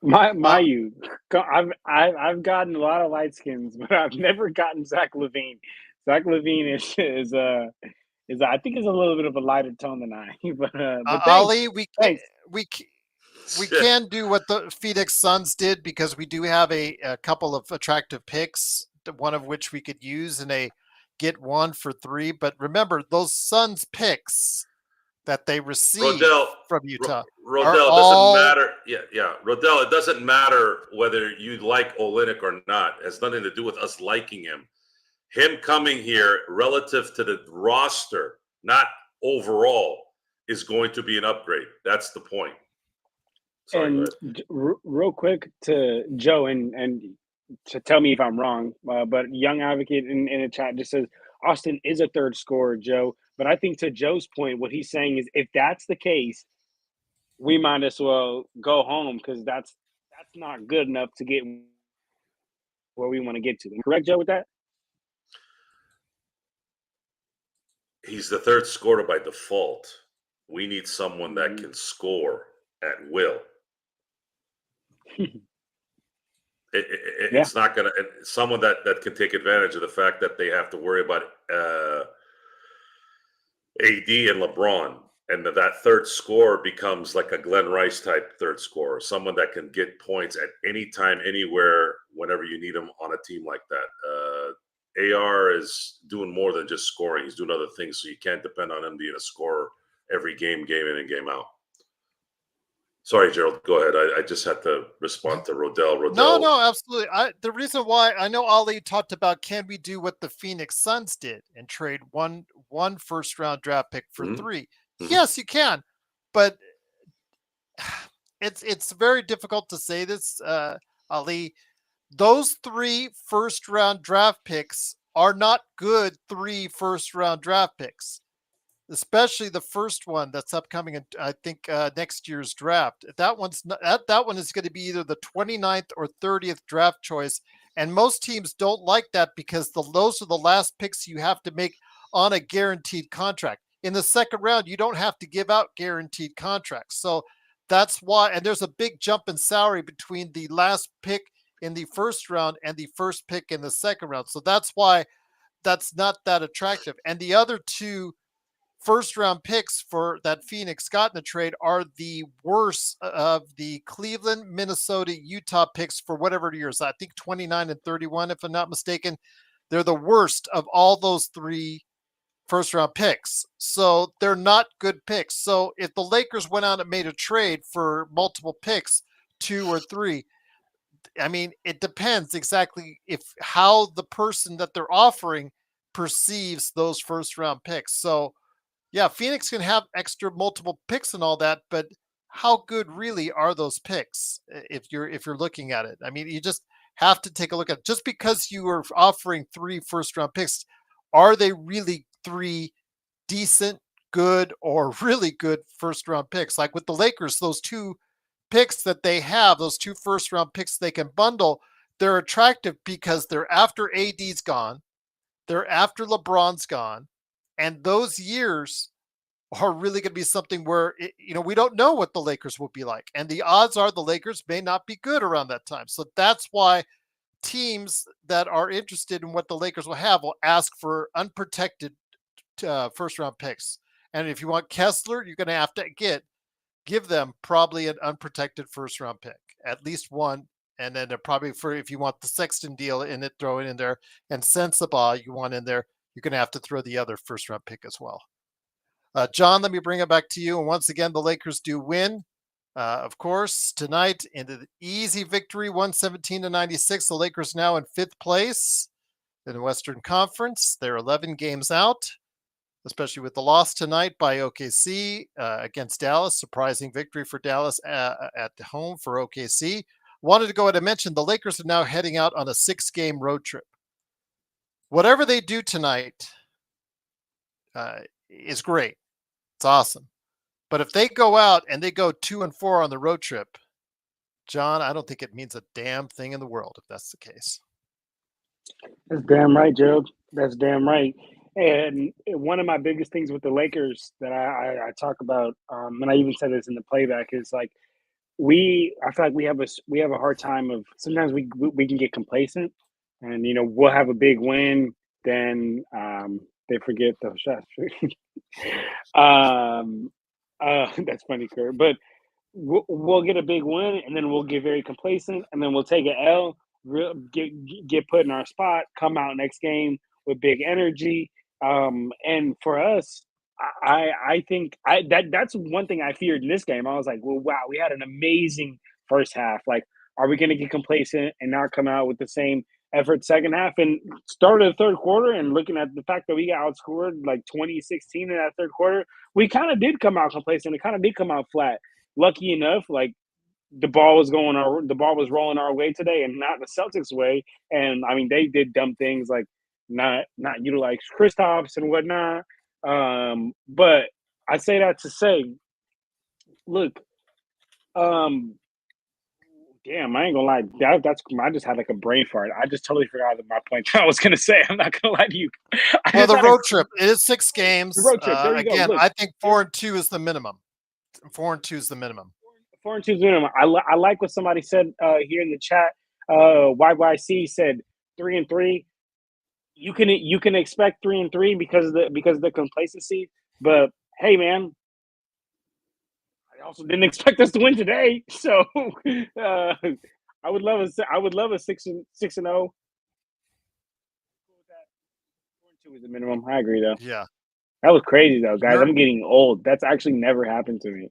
Mayu, I've gotten a lot of light skins, but I've never gotten Zach LaVine. Zach LaVine is I think is a little bit of a lighter tone than I. But Ali, we can do what the Phoenix Suns did because we do have a couple of attractive picks, one of which we could use in a get one for three. But remember, those Suns picks that they received from Utah. Rodell, doesn't matter. Yeah. Rodell, it doesn't matter whether you like Olynyk or not. It has nothing to do with us liking him. Him coming here relative to the roster, not overall, is going to be an upgrade. That's the point. Sorry, and real quick to Joe and to tell me if I'm wrong, but Young Advocate in the chat just says Austin is a third scorer, Joe. But I think to Joe's point, what he's saying is if that's the case, we might as well go home because that's not good enough to get where we want to get to. Correct, Joe, with that? He's the third scorer by default. We need someone that can score at will. It's not going to – someone that can take advantage of the fact that they have to worry about AD and LeBron, and that third scorer becomes like a Glenn Rice type third scorer, someone that can get points at any time, anywhere, whenever you need them on a team like that. AR is doing more than just scoring. He's doing other things, so you can't depend on him being a scorer every game in and game out. Sorry, Gerald, go ahead. I just had to respond to Rodell. No, absolutely. The reason why I know Ali talked about, can we do what the Phoenix Suns did and trade one first round draft pick for 3? Yes, you can, but it's very difficult to say this, Ali. Those 3 first round draft picks are not good 3 first round draft picks, especially the first one that's upcoming in, I think, next year's draft. That one is going to be either the 29th or 30th draft choice, and most teams don't like that because those are the last picks you have to make on a guaranteed contract. In the second round, you don't have to give out guaranteed contracts, so that's why. And there's a big jump in salary between the last pick in the first round and the first pick in the second round, so that's why that's not that attractive. And the other 2 first round picks for that Phoenix got in the trade are the worst of the Cleveland, Minnesota, Utah picks for whatever years. I think 29 and 31, if I'm not mistaken. They're the worst of all those 3 first round picks. So they're not good picks. So if the Lakers went out and made a trade for multiple picks, 2 or 3, I mean, it depends exactly how the person that they're offering perceives those first round picks. So yeah, Phoenix can have extra multiple picks and all that, but how good really are those picks if you're looking at it? I mean, you just have to take a look at, just because you are offering 3 first round picks, are they really 3 decent, good, or really good first round picks? Like with the Lakers, those 2 picks that they have, those 2 first round picks they can bundle, they're attractive because they're after AD's gone, they're after LeBron's gone, and those years are really going to be something where we don't know what the Lakers will be like, and the odds are the Lakers may not be good around that time. So that's why teams that are interested in what the Lakers will have will ask for unprotected first round picks. And if you want Kessler, you're going to have to give them probably an unprotected first round pick, at least one. And then they're probably, for if you want the Sexton deal in it, throw it in there, and Sensabaugh you want in there, you're going to have to throw the other first round pick as well. John, let me bring it back to you. And once again, the Lakers do win. Of course, tonight in the easy victory, 117-96. The Lakers now in 5th place in the Western Conference. They're 11 games out, especially with the loss tonight by OKC against Dallas. Surprising victory for Dallas at home for OKC. Wanted to go ahead and mention the Lakers are now heading out on a 6-game road trip. Whatever they do tonight is great. It's awesome. But if they go out and they go 2-4 on the road trip, John, I don't think it means a damn thing in the world if that's the case. That's damn right, Gerald. That's damn right. And one of my biggest things with the Lakers that I talk about, and I even said this in the playback, is like I feel like we have a hard time of, sometimes we can get complacent, and we'll have a big win, then they forget the shots. That's funny, Kurt. But we'll get a big win, and then we'll get very complacent, and then we'll take an L, get put in our spot, come out next game with big energy. And for us, I think that's one thing I feared in this game. I was like, well, wow, we had an amazing first half. Like, are we going to get complacent and not come out with the same effort second half? And started the third quarter, and looking at the fact that we got outscored like 2016 in that third quarter, we kind of did come out complacent. It kind of did come out flat. Lucky enough, like the ball was rolling our way today, and not the Celtics way. And I mean, they did dumb things like not utilize Kristaps and whatnot. But I say that to say, look, damn, I ain't gonna lie. I just had like a brain fart. I just totally forgot my point I was gonna say. I'm not gonna lie to you. Well, the road trip, it is 6 games. The road trip. There you again, go. I think 4-2 is the minimum. 4-2 is the minimum. 4-2 is the minimum. I like what somebody said here in the chat. YYC said 3-3. You can expect 3-3 because of the complacency. But hey, man, I also didn't expect us to win today. So I would love a 6-0. was the minimum. I agree, though. Yeah. That was crazy, though, guys. You're- I'm getting old. That's actually never happened to me.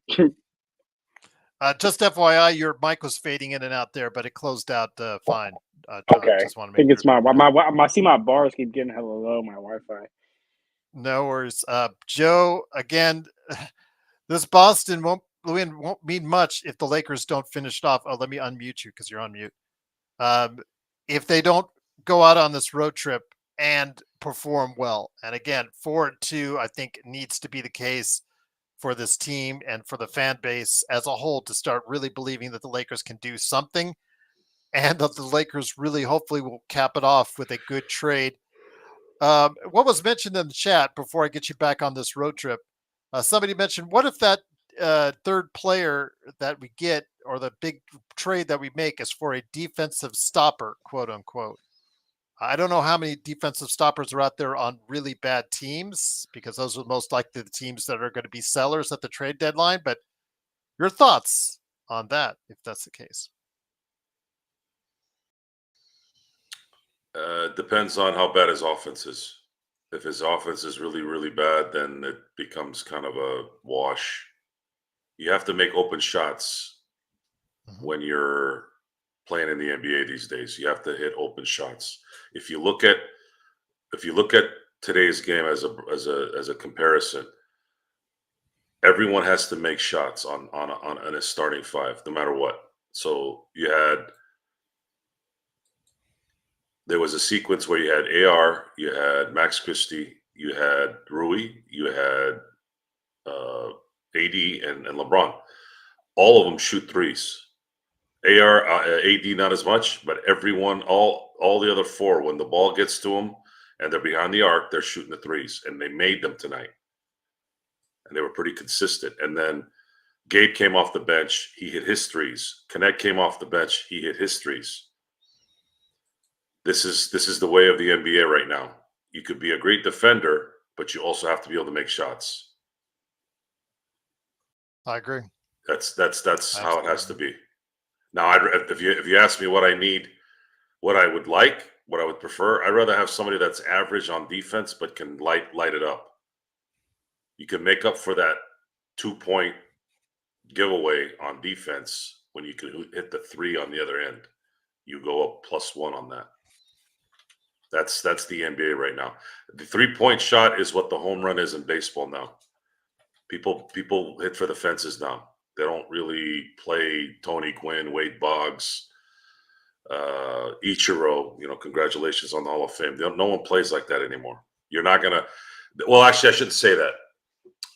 Just FYI, your mic was fading in and out there, but it closed out fine. Joe, Okay. just want to I think make it's sure. I see my bars keep getting hella low, my Wi-Fi. No worries. Joe, again, this Boston win won't mean much if the Lakers don't finish it off. Oh, let me unmute you because you're on mute. If they don't go out on this road trip and perform well, and again, 4-2, I think needs to be the case for this team and for the fan base as a whole to start really believing that the Lakers can do something, and that the Lakers really hopefully will cap it off with a good trade. What was mentioned in the chat before I get you back on this road trip? Somebody mentioned, what if that third player that we get or the big trade that we make is for a defensive stopper, quote unquote? I don't know how many defensive stoppers are out there on really bad teams because those are most likely the teams that are going to be sellers at the trade deadline. But your thoughts on that, if that's the case? Depends on how bad his offense is. If his offense is really, really bad, then it becomes kind of a wash. You have to make open shots when you're playing in the NBA these days. You have to hit open shots. If you look at today's game as a comparison, everyone has to make shots on a starting five, no matter what. So there was a sequence where you had AR, you had Max Christie, you had Rui, you had AD and LeBron. All of them shoot threes. AD not as much, but everyone, all the other four, when the ball gets to them and they're behind the arc, they're shooting the threes, and they made them tonight. And they were pretty consistent. And then Gabe came off the bench, he hit his threes. Connect came off the bench, he hit his threes. This is the way of the NBA right now. You could be a great defender, but you also have to be able to make shots. I agree. That's how it has to be. Now, if you ask me what I need, what I would like, what I would prefer, I'd rather have somebody that's average on defense but can light it up. You can make up for that 2-point giveaway on defense when you can hit the three on the other end. You go up +1 on that. That's the NBA right now. The 3-point shot is what the home run is in baseball now. People hit for the fences now. They don't really play Tony Gwynn, Wade Boggs, Ichiro. Congratulations on the Hall of Fame. No one plays like that anymore. You're not gonna. Well, actually, I shouldn't say that.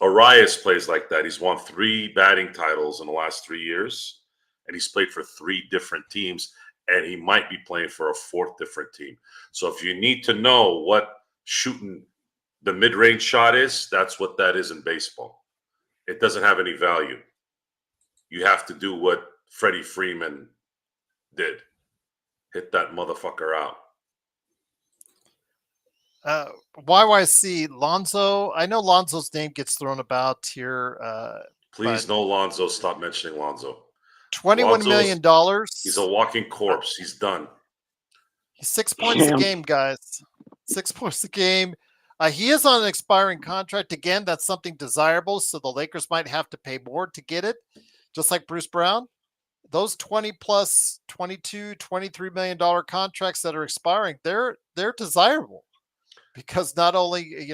Arias plays like that. He's won 3 batting titles in the last 3 years, and he's played for 3 different teams, and he might be playing for a 4th different team. So if you need to know what shooting the mid-range shot is, that's what that is in baseball. It doesn't have any value. You have to do what Freddie Freeman did. Hit that motherfucker out. YYC Lonzo. I know Lonzo's name gets thrown about here. Please, no Lonzo. Stop mentioning Lonzo. $21 million. He's a walking corpse. He's done. He's 6 points a game, guys. 6 points a game. He is on an expiring contract. Again, that's something desirable, so the Lakers might have to pay more to get it, just like Bruce Brown. Those 20 plus 22, $23 million contracts that are expiring, they're desirable because not only,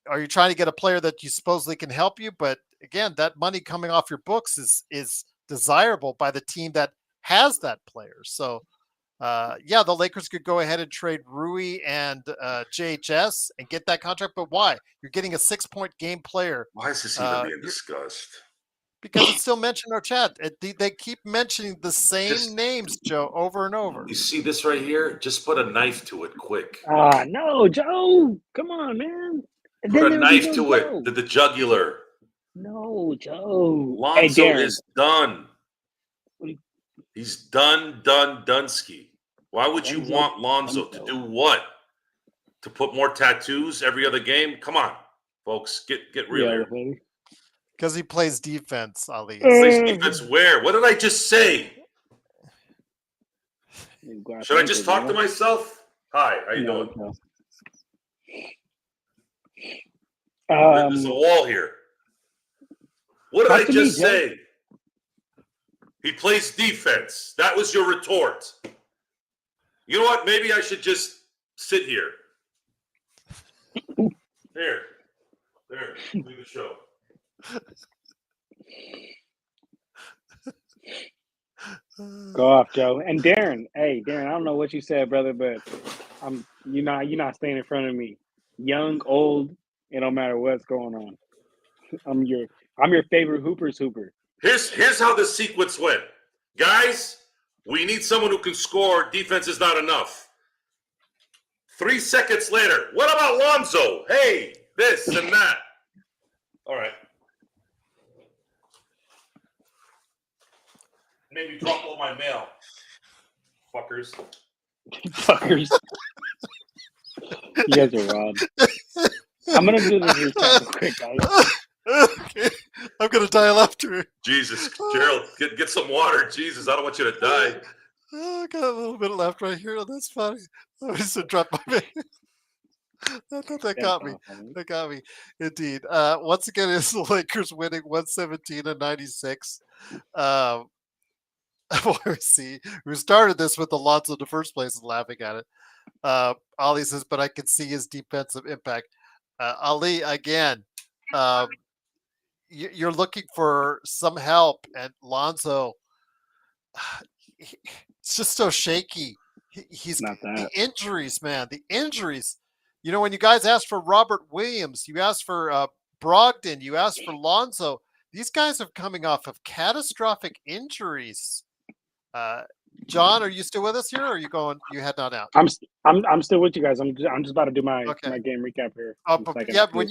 are you trying to get a player that you supposedly can help you, but again, that money coming off your books is desirable by the team that has that player. So, the Lakers could go ahead and trade Rui and JHS and get that contract. But why? You're getting a 6-point game player. Why is this even being discussed? Because it's still mentioned in our chat. They keep mentioning the same names, Joe, over and over. You see this right here? Just put a knife to it quick. No, Joe. Come on, man. Put a knife to it. To the jugular. No, Joe. Lonzo is done. He's done, Dunsky. Why would you want Lonzo to do what? To put more tattoos every other game? Come on, folks. Get real here. Because he plays defense, Ali. Plays defense where? What did I just say? Should I just talk to myself? Hi, how you doing? There's a wall here. What did I just say? He plays defense. That was your retort. You know what? Maybe I should just sit here. There. Do the show. Go off, Joe. And Darren, hey, Darren, I don't know what you said, brother, but you're not staying in front of me. Young, old, it don't matter what's going on. I'm your favorite Hooper's Hooper. Here's how the sequence went. Guys, we need someone who can score. Defense is not enough. 3 seconds later, what about Lonzo? Hey, this and that. All right. Maybe drop all my mail. Fuckers. Fuckers. You guys are wrong. I'm going to do this recap real quick, guys. Okay. I'm going to dial after. Jesus, Gerald, get some water. Jesus, I don't want you to die. Oh, I got a little bit left right here. That's funny. I just dropped my mail. That got me. That got me. Indeed. Once again, it's the Lakers winning 117-96. See, who started this with Alonzo in the first place and laughing at it. Ali says, but I can see his defensive impact. Ali, again, you're looking for some help, and Lonzo, it's just so shaky. He's not that. The injuries, man. The injuries. You know, when you guys asked for Robert Williams, you asked for Brogdon, you asked for Lonzo. These guys are coming off of catastrophic injuries. John, are you still with us here, or are you going? You head on out. I'm still with you guys. I'm just about to do my game recap here. Yeah, when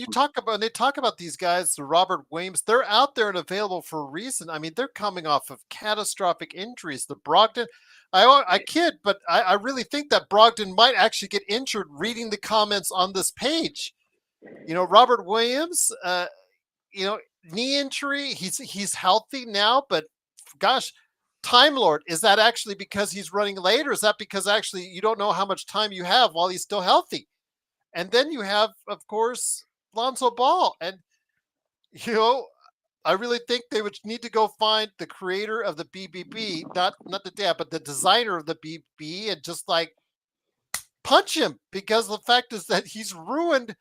they talk about these guys, the Robert Williams, they're out there and available for a reason. I mean, they're coming off of catastrophic injuries. The Brogdon, I kid, but I really think that Brogdon might actually get injured reading the comments on this page. You know, Robert Williams, knee injury. He's healthy now, but gosh. Time Lord, is that actually because he's running late, or is that because actually you don't know how much time you have while he's still healthy? And then you have, of course, Lonzo Ball. And, I really think they would need to go find the creator of the BBB, not the dad, but the designer of the BB, and just like punch him, because the fact is that he's ruined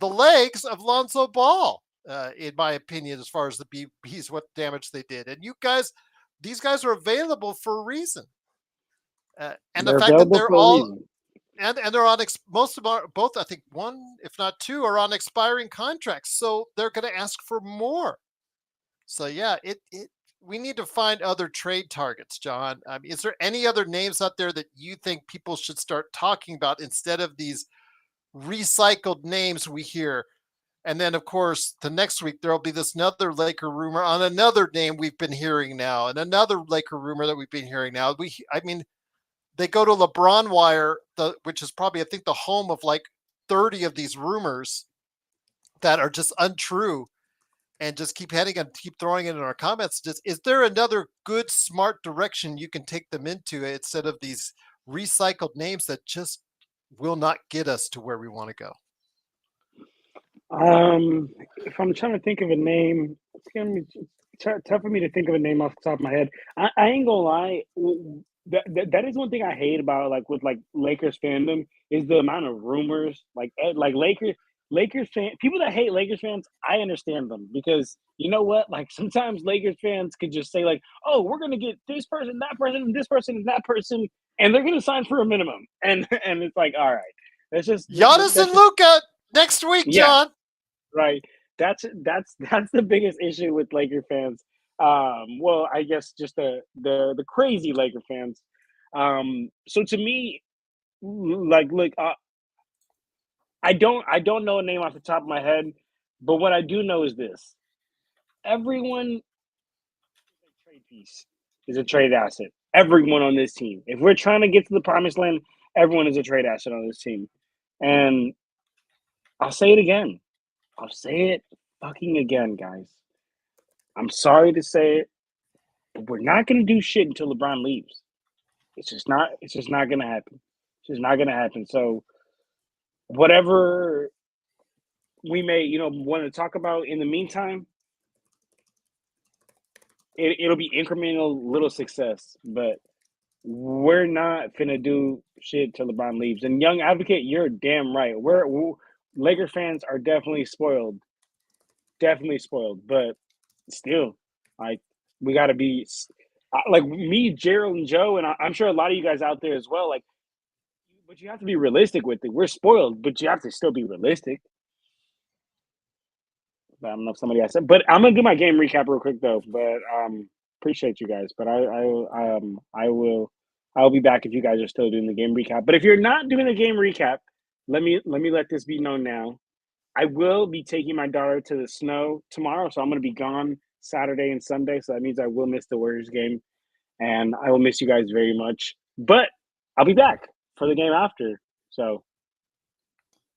the legs of Lonzo Ball, in my opinion, as far as the BBs, what damage they did. And you guys, these guys are available for a reason, and the fact that they're all and they're on most of our both. I think one, if not two, are on expiring contracts, so they're going to ask for more. So yeah, we need to find other trade targets, John. I mean, is there any other names out there that you think people should start talking about instead of these recycled names we hear? And then, of course, the next week, there'll be this another Laker rumor on another name we've been hearing now, and another Laker rumor that we've been hearing now. They go to LeBron Wire, which is probably, I think, the home of like 30 of these rumors that are just untrue, and just keep throwing it in our comments. Is there another good, smart direction you can take them into instead of these recycled names that just will not get us to where we want to go? If I'm trying to think of a name, it's gonna be tough for me to think of a name off the top of my head. I ain't gonna lie. That is one thing I hate about with Lakers fandom is the amount of rumors. Like Lakers fans, people that hate Lakers fans, I understand them, because you know what? Like sometimes Lakers fans could just say like, "Oh, we're gonna get this person, that person, this person, and that person, and they're gonna sign for a minimum," and it's like, all right, that's just Giannis and Luka next week, John. Right. That's the biggest issue with Laker fans. Well, I guess just the crazy Laker fans. So to me, look, I don't know a name off the top of my head, but what I do know is this: everyone is a trade piece, is a trade asset. Everyone on this team. If we're trying to get to the promised land, everyone is a trade asset on this team. And I'll say it again. I'll say it fucking again, guys. I'm sorry to say it, but we're not going to do shit until LeBron leaves. It's just not going to happen. It's just not going to happen. So whatever we may, want to talk about in the meantime, it'll be incremental little success, but we're not finna do shit till LeBron leaves. And young advocate, you're damn right. Laker fans are definitely spoiled, but still, like we got to be like me, Gerald, and Joe, and I'm sure a lot of you guys out there as well. Like, but you have to be realistic with it. We're spoiled, but you have to still be realistic. But I don't know if somebody else said, but I'm gonna do my game recap real quick though. But appreciate you guys. But I'll be back if you guys are still doing the game recap. But if you're not doing the game recap, let me let this be known now. I will be taking my daughter to the snow tomorrow, so I'm gonna be gone Saturday and Sunday. So that means I will miss the Warriors game, and I will miss you guys very much. But I'll be back for the game after. So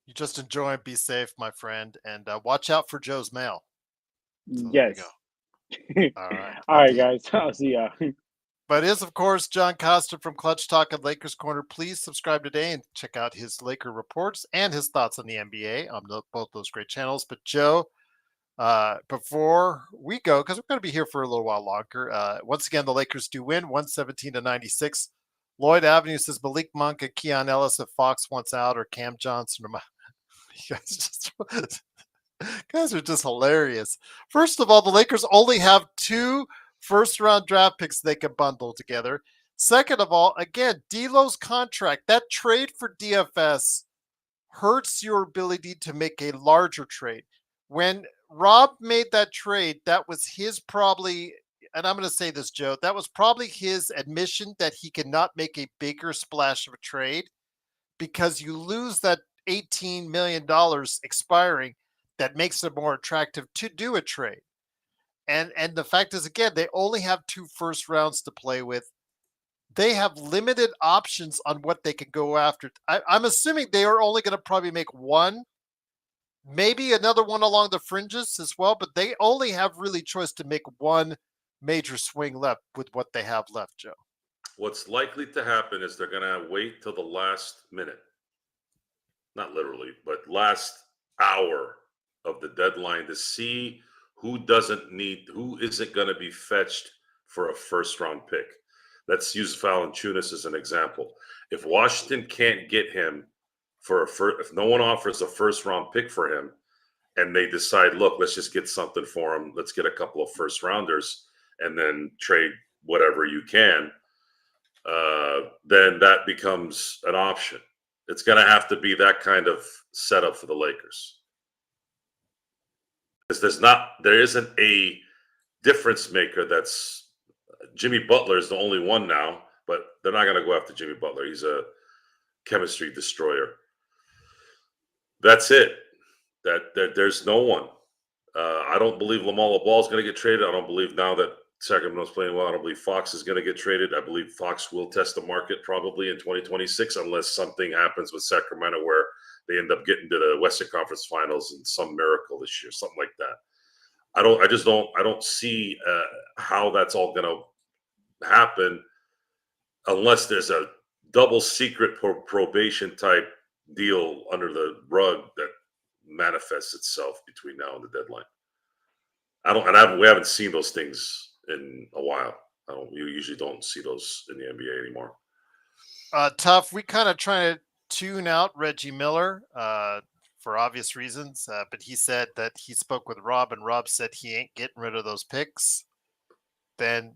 You just enjoy and be safe, my friend, and watch out for Joe's mail. So yes. All right. All right, guys. I'll see ya. But it is, of course, John Costa from Clutch Talk and Lakers Corner. Please subscribe today and check out his Laker reports and his thoughts on the NBA on both those great channels. But Joe, before we go, because we're going to be here for a little while longer, once again, the Lakers do win 117-96. Lloyd Avenue says Malik Monk and Keon Ellis if Fox wants out, or Cam Johnson. You guys are just hilarious. First of all, the Lakers only have 2 first-round draft picks they can bundle together. Second of all, again, D'Lo's contract, that trade for DFS hurts your ability to make a larger trade. When Rob made that trade, that was his probably, and I'm going to say this, Joe, that was probably his admission that he cannot make a bigger splash of a trade, because you lose that $18 million expiring that makes it more attractive to do a trade. And the fact is, again, they only have 2 first rounds to play with. They have limited options on what they can go after. I'm assuming they are only going to probably make 1, maybe another one along the fringes as well, but they only have really choice to make 1 major swing left with what they have left, Joe. What's likely to happen is they're going to wait till the last minute. Not literally, but last hour of the deadline to see who isn't going to be fetched for a first round pick. Let's use Valanciunas as an example. If Washington can't get him if no one offers a first round pick for him, and they decide, look, let's just get something for him, let's get a couple of first rounders and then trade whatever you can, then that becomes an option. It's going to have to be that kind of setup for the Lakers. Because there isn't a difference maker that's Jimmy Butler is the only one now, but they're not going to go after Jimmy Butler. He's a chemistry destroyer. That's it. There's no one. I don't believe LaMelo Ball is going to get traded. I don't believe now that Sacramento's playing well, I don't believe Fox is going to get traded. I believe Fox will test the market probably in 2026 unless something happens with Sacramento where they end up getting to the Western Conference Finals in some miracle this year, something like that. I don't see how that's all going to happen unless there's a double secret probation type deal under the rug that manifests itself between now and the deadline. We haven't seen those things in a while. You usually don't see those in the NBA anymore. Tough. We kind of try to tune out Reggie Miller for obvious reasons, but he said that he spoke with Rob, and Rob said he ain't getting rid of those picks. Then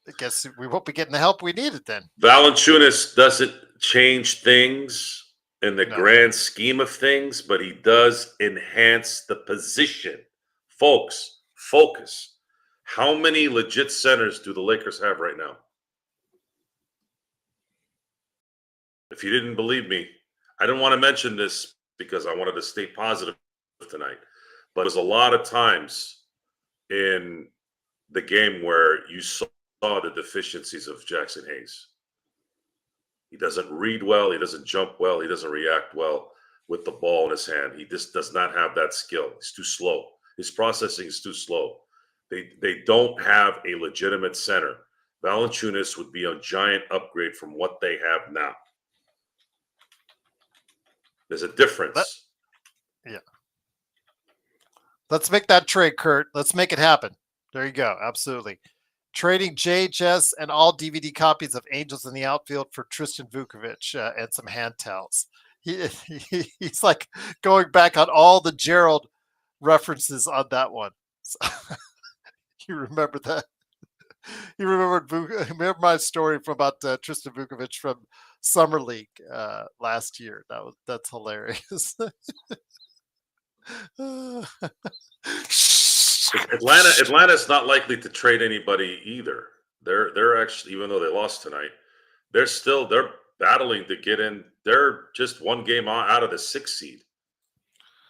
I guess we won't be getting the help we needed then. Valanciunas doesn't change things in the grand scheme of things, but he does enhance the position. Folks, focus. How many legit centers do the Lakers have right now? If you didn't believe me, I didn't want to mention this because I wanted to stay positive tonight. But there's a lot of times in the game where you saw the deficiencies of Jackson Hayes. He doesn't read well. He doesn't jump well. He doesn't react well with the ball in his hand. He just does not have that skill. He's too slow. His processing is too slow. They don't have a legitimate center. Valanciunas would be a giant upgrade from what they have now. There's a difference. Yeah. Let's make that trade, Kurt. Let's make it happen. There you go. Absolutely. Trading JHS and all DVD copies of Angels in the Outfield for Tristan Vukovic and some hand towels. He's like going back on all the Gerald references on that one. So, you remember that? You remember my story from about Tristan Vukovic from Summer League last year. That's hilarious. Atlanta's not likely to trade anybody either. They're actually, even though they lost tonight, they're battling to get in. They're just one game out of the 6th seed.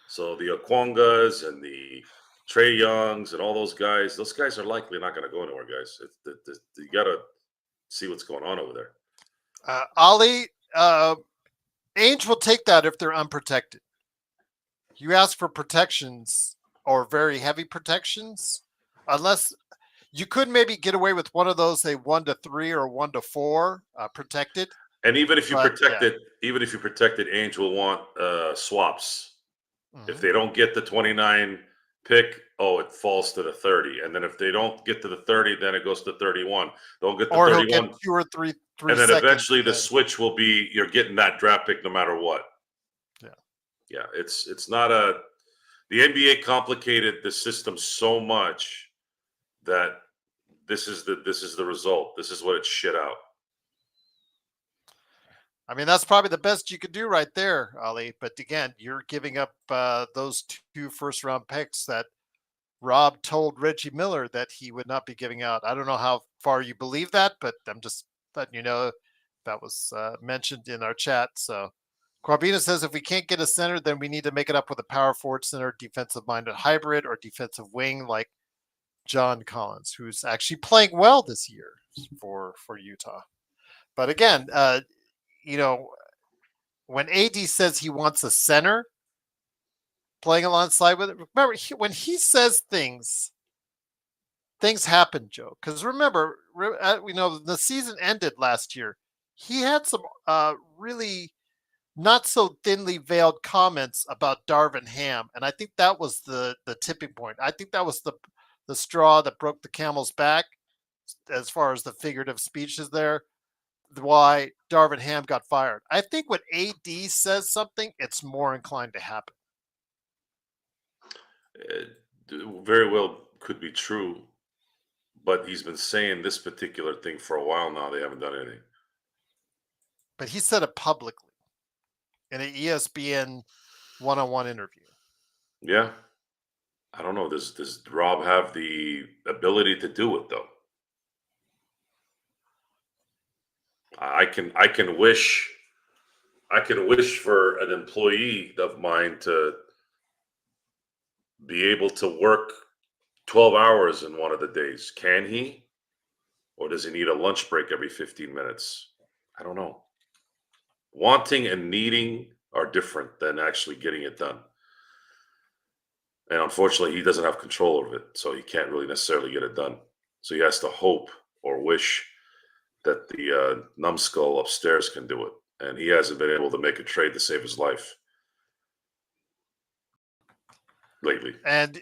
So the Okwongas and the Trey Youngs and all those guys are likely not going to go anywhere, guys. You got to see what's going on over there. Ollie, Ainge will take that if they're unprotected. You ask for protections or very heavy protections, unless you could maybe get away with one of those, say 1-3 or 1-4 protected. And even if you protect it, Ainge will want swaps. Mm-hmm. If they don't get the 29 pick, it falls to the 30, and then if they don't get to the 30, then it goes to 31. Don't get the 31, he'll get 2 or 3 and then eventually the switch will be you're getting that draft pick no matter what. Yeah, it's not the NBA complicated the system so much that this is the result. This is what it shit out. I mean, that's probably the best you could do right there, Ali. But again, you're giving up those 2 first-round picks that Rob told Reggie Miller that he would not be giving out. I don't know how far you believe that, but I'm just letting you know that was mentioned in our chat. So Corbina says if we can't get a center, then we need to make it up with a power forward center, defensive-minded hybrid, or defensive wing like John Collins, who's actually playing well this year for Utah. But again, when AD says he wants a center playing alongside with it, remember, when he says things happen, Joe. Because remember, the season ended last year. He had some really not so thinly veiled comments about Darvin Ham, and I think that was the tipping point. I think that was the straw that broke the camel's back as far as the figurative speeches there. Why Darvin Ham got fired. I think when AD says something, it's more inclined to happen. It very well could be true, but he's been saying this particular thing for a while now. They haven't done anything. But he said it publicly in an ESPN one-on-one interview. Yeah. I don't know. Does Rob have the ability to do it, though? I can wish for an employee of mine to be able to work 12 hours in one of the days. Can he? Or does he need a lunch break every 15 minutes? I don't know. Wanting and needing are different than actually getting it done. And unfortunately, he doesn't have control over it, so he can't really necessarily get it done. So he has to hope or wish that the numbskull upstairs can do it. And he hasn't been able to make a trade to save his life lately. And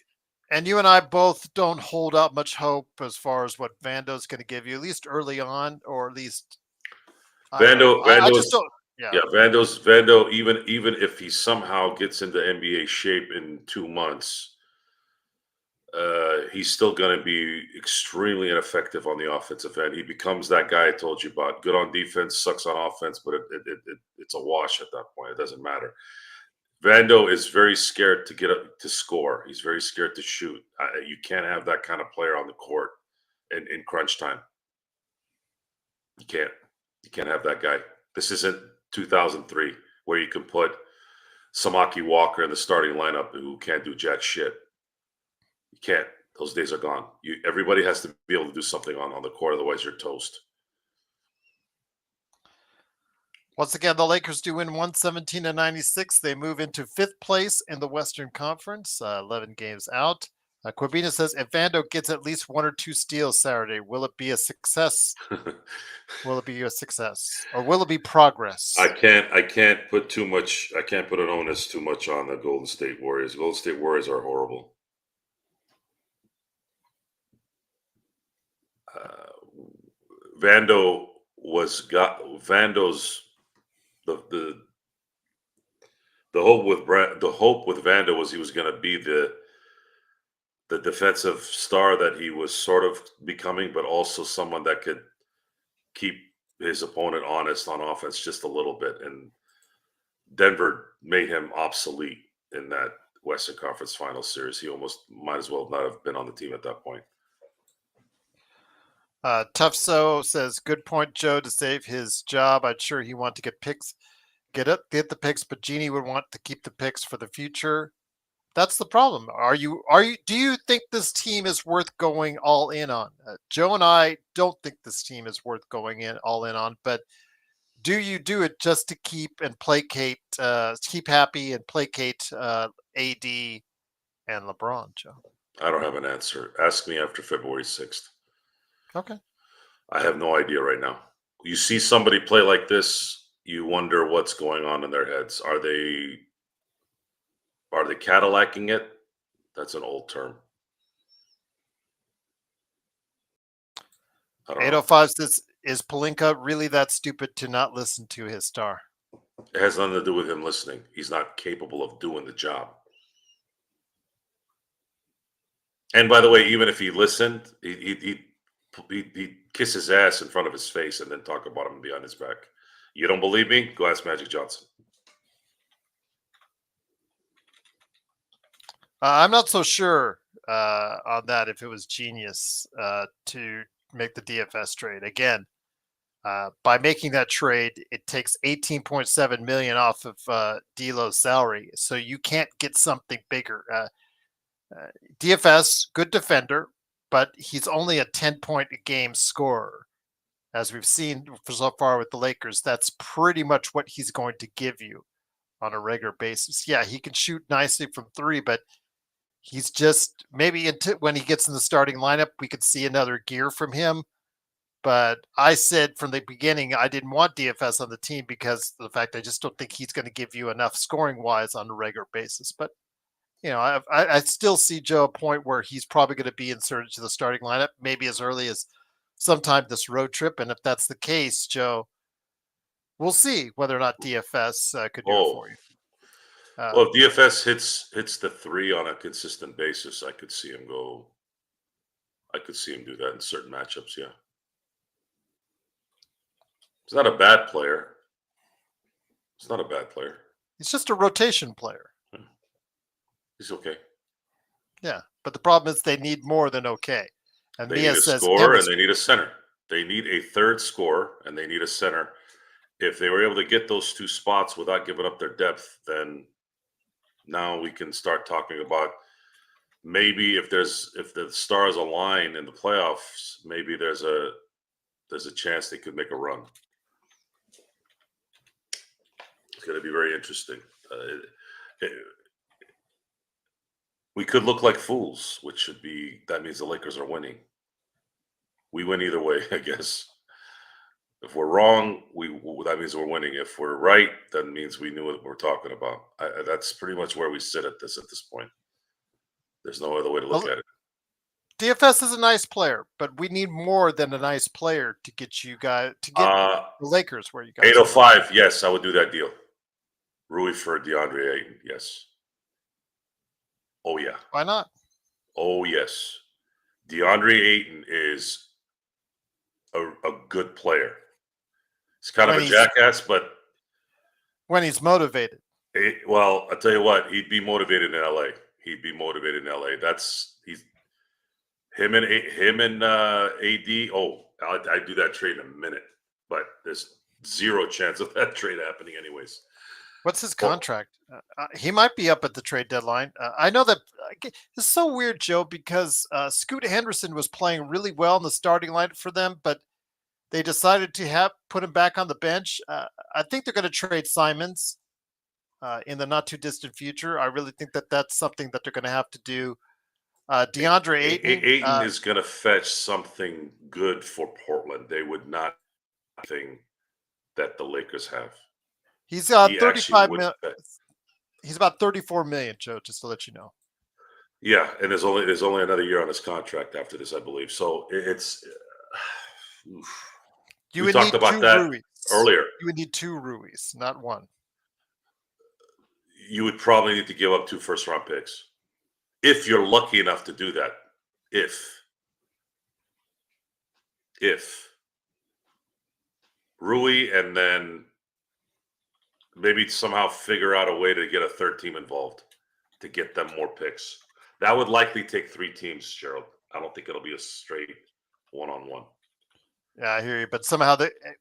you and I both don't hold out much hope as far as what Vando's going to give you, at least early on, or at least Vando, even if he somehow gets into NBA shape in 2 months, he's still going to be extremely ineffective on the offensive end. He becomes that guy I told you about. Good on defense, sucks on offense, but it's a wash at that point. It doesn't matter. Vando is very scared to get up to score. He's very scared to shoot. You can't have that kind of player on the court in crunch time. You can't have that guy. This isn't 2003 where you can put Samaki Walker in the starting lineup who can't do jack shit. You can't. Those days are gone. Everybody has to be able to do something on the court, otherwise you're toast. Once again, the Lakers do win 117-96. They move into 5th place in the Western Conference, 11 games out. Corbina says, if Vando gets at least 1 or 2 steals Saturday, will it be a success? Will it be a success? Or will it be progress? I can't put an onus too much on the Golden State Warriors. Golden State Warriors are horrible. Vando's the hope with Vando was he was going to be the defensive star that he was sort of becoming, but also someone that could keep his opponent honest on offense just a little bit. And Denver made him obsolete in that Western Conference Finals series. He almost might as well not have been on the team at that point. Tough So says, good point, Joe. To save his job, I'm sure he want to get picks, get the picks, but Jeannie would want to keep the picks for the future. That's the problem. Do you think this team is worth going all in on? Joe and I don't think this team is worth going all in on, but do you do it just to keep and placate, keep happy and placate AD and LeBron, Joe? I don't have an answer. Ask me after February 6th. Okay. I have no idea right now. You see somebody play like this, you wonder what's going on in their heads. Are they Cadillacing it? That's an old term. 805 says, is Pelinka really that stupid to not listen to his star? It has nothing to do with him listening. He's not capable of doing the job. And by the way, even if he listened, he'd kiss his ass in front of his face and then talk about him behind his back. You don't believe me? Go ask Magic Johnson. I'm not so sure on that if it was genius to make the DFS trade. Again, by making that trade, it takes $18.7 million off of D'Lo's salary, so you can't get something bigger. DFS, good defender, but he's only a 10-point a game scorer. As we've seen so far with the Lakers, that's pretty much what he's going to give you on a regular basis. Yeah, he can shoot nicely from three, but he's just maybe when he gets in the starting lineup, we could see another gear from him. But I said from the beginning, I didn't want DFS on the team because of the fact I just don't think he's going to give you enough scoring wise on a regular basis. But, you know, I still see Joe a point where he's probably going to be inserted to the starting lineup, maybe as early as sometime this road trip. And if that's the case, Joe, we'll see whether or not DFS could do it for you. Well, if DFS hits the 3 on a consistent basis, I could see him do that in certain matchups. Yeah, he's not a bad player. He's just a rotation player. He's okay. Yeah, but the problem is they need more than okay. And they Mia need a says scorer and they need a center. They need a third scorer and they need a center. If they were able to get those two spots without giving up their depth, then now we can start talking about maybe if the stars align in the playoffs, maybe there's a chance they could make a run. It's going to be very interesting. We could look like fools, which that means the Lakers are winning. We win either way, I guess. If we're wrong, that means we're winning. If we're right, that means we knew what we're talking about. That's pretty much where we sit at this point. There's no other way to look at it. DFS is a nice player, but we need more than a nice player to get you guys the Lakers where you guys. 805, yes, I would do that deal. Rui for DeAndre Ayton, yes. Oh yeah. Why not? Oh yes. DeAndre Ayton is a good player. He's kind of a jackass, but when he's motivated. Well, I'll tell you what, he'd be motivated in LA. That's him and AD. Oh, I'd do that trade in a minute, but there's zero chance of that trade happening anyways. What's his contract? He might be up at the trade deadline. I know that it's so weird, Joe, because Scoot Henderson was playing really well in the starting lineup for them, but they decided to put him back on the bench. I think they're going to trade Simons in the not too distant future. I really think that that's something that they're going to have to do. DeAndre Ayton. Ayton is going to fetch something good for Portland. They would not think that the Lakers have. He's 35 million. He's about 34 million, Joe, just to let you know. Yeah, and there's only another year on his contract after this, I believe. So You We would talked need about two that Ruiz. earlier. You would need two Ruiz, not one. You would probably need to give up 2 first-round picks if you're lucky enough to do that. If Rui, and then maybe somehow figure out a way to get a third team involved to get them more picks. That would likely take 3 teams, Gerald. I don't think it'll be a straight one-on-one. Yeah, I hear you. But somehow,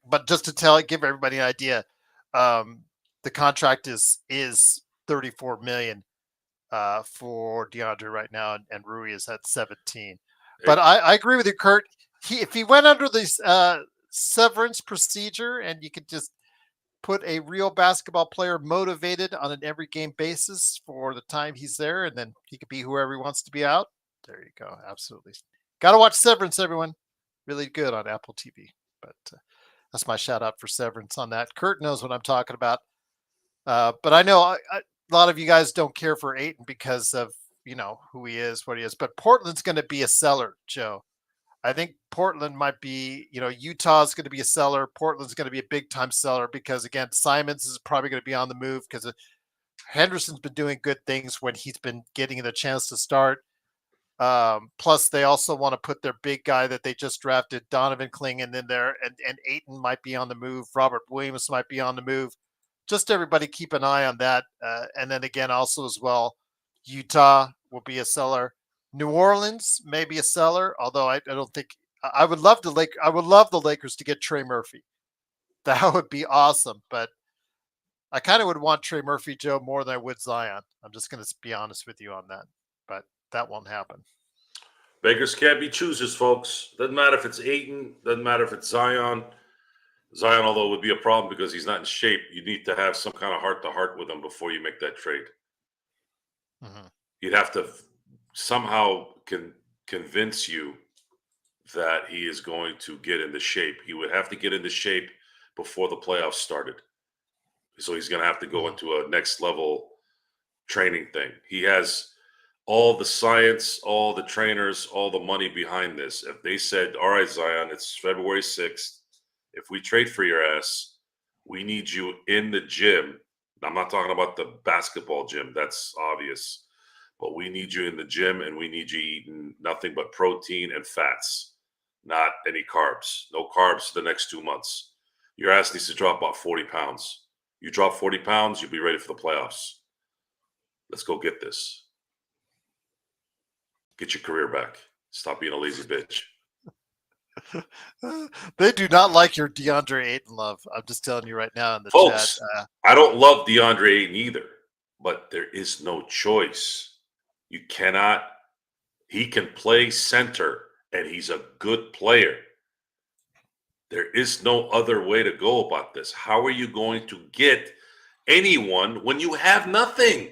but just to give everybody an idea, the contract is $34 million for DeAndre right now, and Rui is at 17. But I agree with you, Kurt. If he went under this severance procedure, and you could just put a real basketball player motivated on an every game basis for the time he's there, and then he could be whoever he wants to be out. There you go. Absolutely. Got to watch Severance, everyone. Really good on Apple TV. But that's my shout out for Severance on that. Kurt knows what I'm talking about. But I know a lot of you guys don't care for Ayton because of, who he is, what he is. But Portland's going to be a seller, Joe. I think Portland might be, Utah's going to be a seller. Portland's going to be a big time seller because, again, Simons is probably going to be on the move because Henderson's been doing good things when he's been getting the chance to start. Plus, they also want to put their big guy that they just drafted, Donovan Clingan, in there, and Ayton might be on the move. Robert Williams might be on the move. Just everybody keep an eye on that. And then again, also as well, Utah will be a seller. New Orleans may be a seller, although I don't think I would love the Lakers to get Trey Murphy. That would be awesome. But I kind of would want Trey Murphy, Joe, more than I would Zion. I'm just going to be honest with you on that. But that won't happen. Beggars can't be choosers, folks. Doesn't matter if it's Ayton. Doesn't matter if it's Zion. Zion, although, would be a problem because he's not in shape. You need to have some kind of heart-to-heart with him before you make that trade. Mm-hmm. You'd have to somehow convince you that he is going to get into shape. He would have to get into shape before the playoffs started. So he's going to have to go into a next level training thing. He has all the science, all the trainers, all the money behind this. If they said, all right, Zion, it's February 6th. If we trade for your ass, we need you in the gym. I'm not talking about the basketball gym. That's obvious. But we need you in the gym, and we need you eating nothing but protein and fats, not any carbs. No carbs for the next 2 months. Your ass needs to drop about 40 pounds. You drop 40 pounds, you'll be ready for the playoffs. Let's go get this. Get your career back. Stop being a lazy bitch. They do not like your DeAndre Ayton love. I'm just telling you right now in the Folks, chat. I don't love DeAndre Ayton either, but there is no choice. You cannot. He can play center, and he's a good player. There is no other way to go about this. How are you going to get anyone when you have nothing?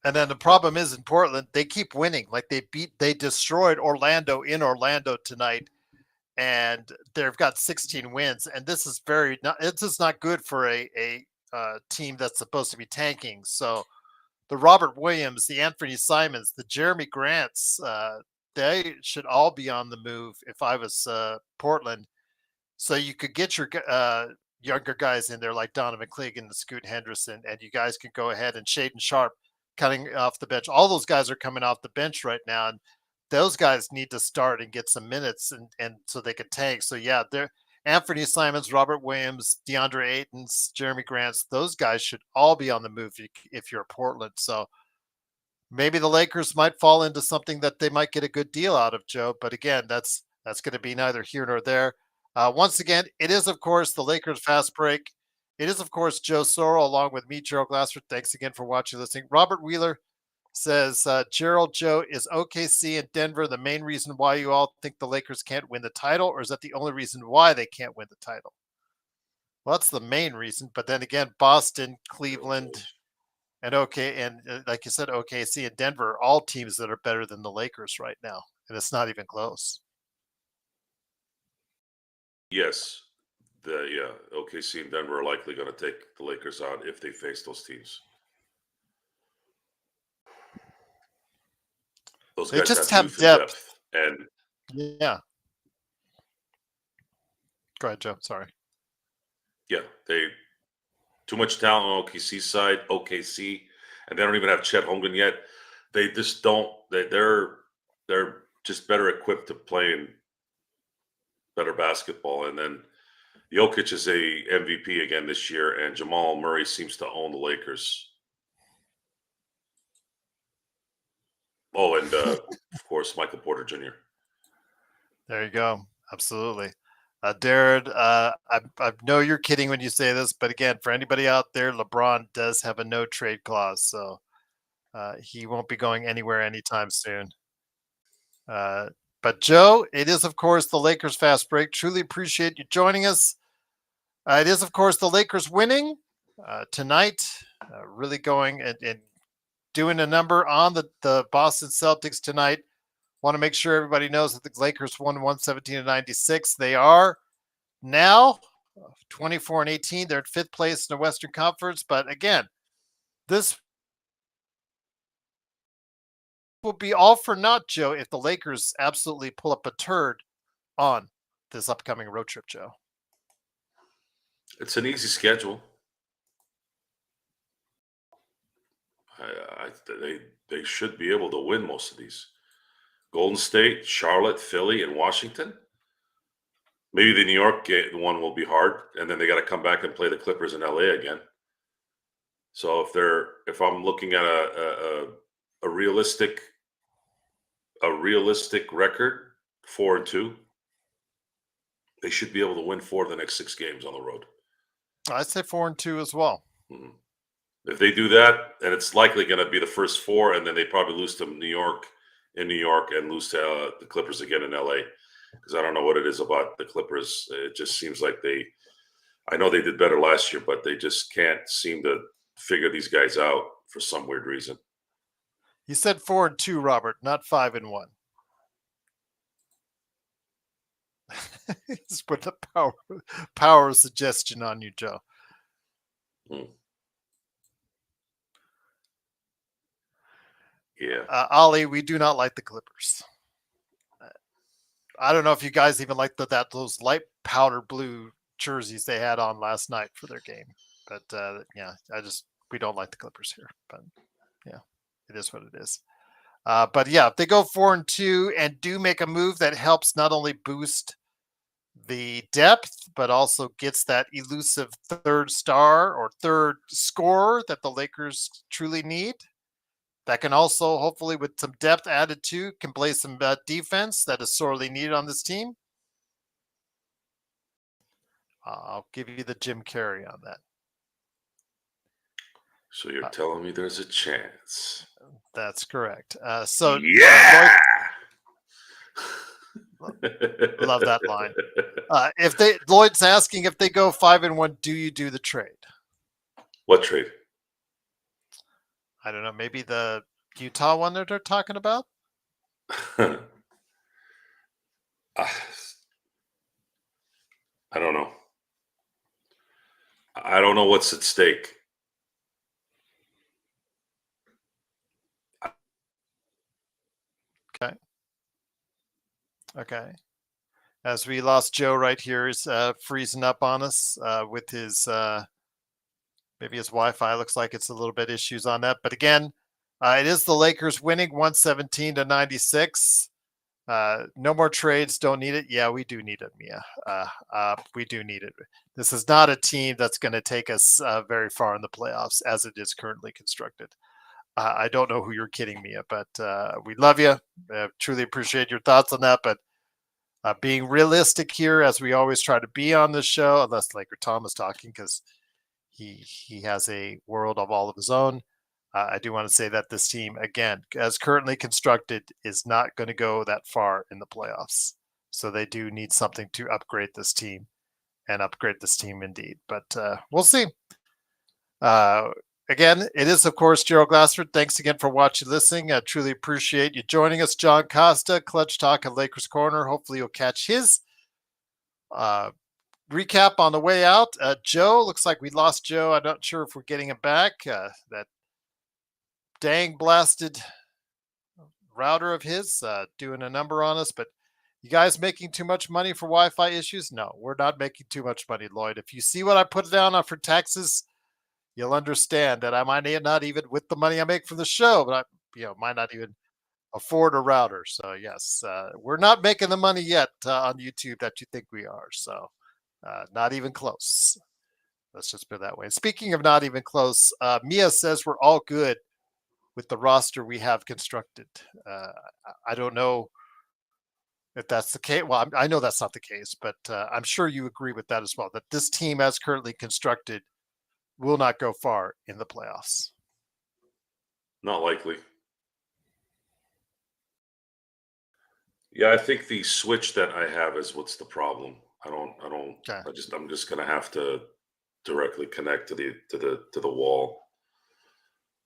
And then the problem is in Portland, they keep winning. Like they destroyed Orlando in Orlando tonight, and they've got 16 wins. And this is not good for a team that's supposed to be tanking. So the Robert Williams, the Anthony Simons, the Jeremy Grants, they should all be on the move if I was Portland. So you could get your younger guys in there like Donovan Clingan and Scoot Henderson, and you guys can go ahead and Shaden Sharp coming off the bench. All those guys are coming off the bench right now, and those guys need to start and get some minutes and so they could tank. So yeah, they're Anthony Simons, Robert Williams, DeAndre Ayton's, Jeremy Grants, those guys should all be on the move if you're Portland. So maybe the Lakers might fall into something that they might get a good deal out of, Joe. But again, that's going to be neither here nor there. Once again, it is, of course, the Lakers Fast Break. It is, of course, Joe Soro along with me, Gerald Glassford. Thanks again for watching, listening. Robert Wheeler says, Gerald, Joe, is OKC and Denver the main reason why you all think the Lakers can't win the title, or is that the only reason why they can't win the title? Well, that's the main reason. But then again, Boston, Cleveland, and like you said, OKC and Denver are all teams that are better than the Lakers right now, and it's not even close. Yes. OKC and Denver are likely going to take the Lakers out if they face those teams. Those They guys just have have youth and depth. depth, and Yeah. Go ahead, Joe. Sorry. yeah, they too much talent on OKC side, OKC, and they don't even have Chet Holmgren yet. They just don't. They're just better equipped to play in better basketball. And then Jokic is a MVP again this year, and Jamal Murray seems to own the Lakers. Oh, and of course, Michael Porter Jr. There you go. Absolutely. Darren, I know you're kidding when you say this, but again, for anybody out there, LeBron does have a no trade clause, so he won't be going anywhere anytime soon. But Joe, it is, of course, the Lakers Fast Break. Truly appreciate you joining us. It is, of course, the Lakers winning tonight, really going and doing a number on the Boston Celtics tonight. Want to make sure everybody knows that the Lakers won 117-96. They are now 24-18. They're at 5th place in the Western Conference. But again, this will be all for naught, Joe, if the Lakers absolutely pull up a turd on this upcoming road trip, Joe. It's an easy schedule. They should be able to win most of these. Golden State, Charlotte, Philly, and Washington. Maybe the New York one will be hard, and then they got to come back and play the Clippers in LA again. So if I'm looking at a realistic record, 4-2, they should be able to win 4 of the next 6 games on the road. I'd say 4-2 as well. Mm-hmm. If they do that, then it's likely going to be the first 4, and then they probably lose to New York and lose to the Clippers again in LA. Because I don't know what it is about the Clippers. It just seems like I know they did better last year, but they just can't seem to figure these guys out for some weird reason. You said 4-2, Robert, not 5-1. Just put the power of suggestion on you, Joe. Yeah. Ollie, we do not like the Clippers. I don't know if you guys even like those light powder blue jerseys they had on last night for their game. But yeah, we don't like the Clippers here. But yeah, it is what it is. But yeah, if they go 4-2 and do make a move that helps not only boost the depth, but also gets that elusive third star or third scorer that the Lakers truly need. That can also, hopefully, with some depth added to, can play some defense that is sorely needed on this team. I'll give you the Jim Carrey on that. So you're telling me there's a chance? That's correct. So yeah, love that line. Lloyd's asking if they go 5-1, do you do the trade? What trade? I don't know. Maybe the Utah one that they're talking about. I don't know. I don't know what's at stake. Okay. As we lost Joe right here, he's freezing up on us with his maybe his Wi-Fi. Looks like it's a little bit issues on that. But again, it is the Lakers winning 117-96. No more trades. Don't need it. Yeah, we do need it, Mia. We do need it. This is not a team that's going to take us very far in the playoffs as it is currently constructed. I don't know who you're kidding, Mia, but we love you. Truly appreciate your thoughts on that. But being realistic here, as we always try to be on this show, unless Laker Tom is talking, because he has a world of all of his own. I do want to say that this team, again, as currently constructed, is not going to go that far in the playoffs. So they do need something to upgrade this team and upgrade this team indeed. But we'll see. Again, it is, of course, Gerald Glassford. Thanks again for watching, listening. I truly appreciate you joining us. John Costa, Clutch Talk at Lakers Corner. Hopefully you'll catch his recap on the way out. Joe, looks like we lost Joe. I'm not sure if we're getting him back. That dang blasted router of his doing a number on us, but you guys making too much money for Wi-Fi issues? No, we're not making too much money, Lloyd. If you see what I put down on for taxes, you'll understand that I might not even, with the money I make from the show, but I might not even afford a router. So yes, we're not making the money yet on YouTube that you think we are. So not even close. Let's just put it that way. Speaking of not even close, Mia says we're all good with the roster we have constructed. I don't know if that's the case. Well, I know that's not the case, but I'm sure you agree with that as well, that this team as currently constructed will not go far in the playoffs. Not likely. Yeah, I think the switch that I have is what's the problem. Okay. I'm just gonna have to directly connect to the wall.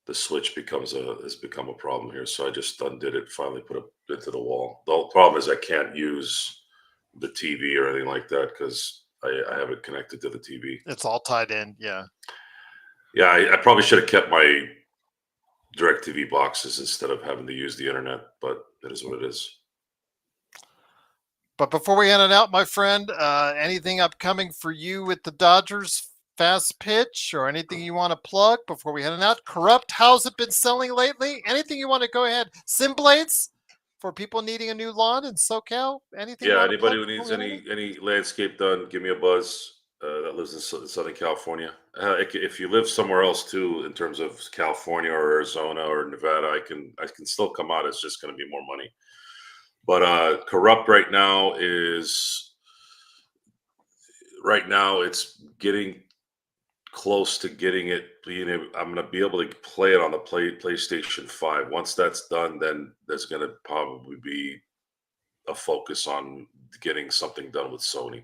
The switch has become a problem here. So I just undid it, finally put it into the wall. The whole problem is I can't use the TV or anything like that because I have it connected to the TV. It's all tied in. Yeah. Yeah, I probably should have kept my DirecTV boxes instead of having to use the internet, but it is what it is. But before we end it out, my friend, anything upcoming for you with the Dodgers fast pitch or anything you want to plug before we head it out? Corrupt, how's it been selling lately? Anything you want to go ahead? Sim Blades for people needing a new lawn in SoCal? Anything? Yeah, anybody who needs any landscape done, give me a buzz. That lives in Southern California. If you live somewhere else too, in terms of California or Arizona or Nevada, I can still come out. It's just going to be more money. But Corrupt right now it's getting close to getting it. I'm going to be able to play it on the PlayStation 5. Once that's done, then there's going to probably be a focus on getting something done with Sony.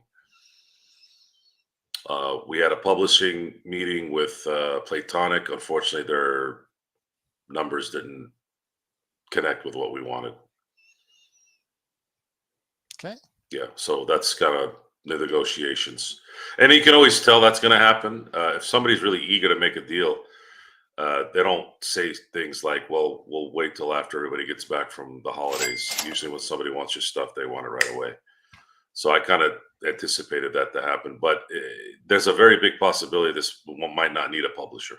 We had a publishing meeting with Platonic. Unfortunately, their numbers didn't connect with what we wanted. Okay. Yeah, so that's kind of the negotiations. And you can always tell that's going to happen. If somebody's really eager to make a deal, they don't say things like, well, we'll wait till after everybody gets back from the holidays. Usually when somebody wants your stuff, they want it right away. So I kind of anticipated that to happen. But there's a very big possibility this one might not need a publisher.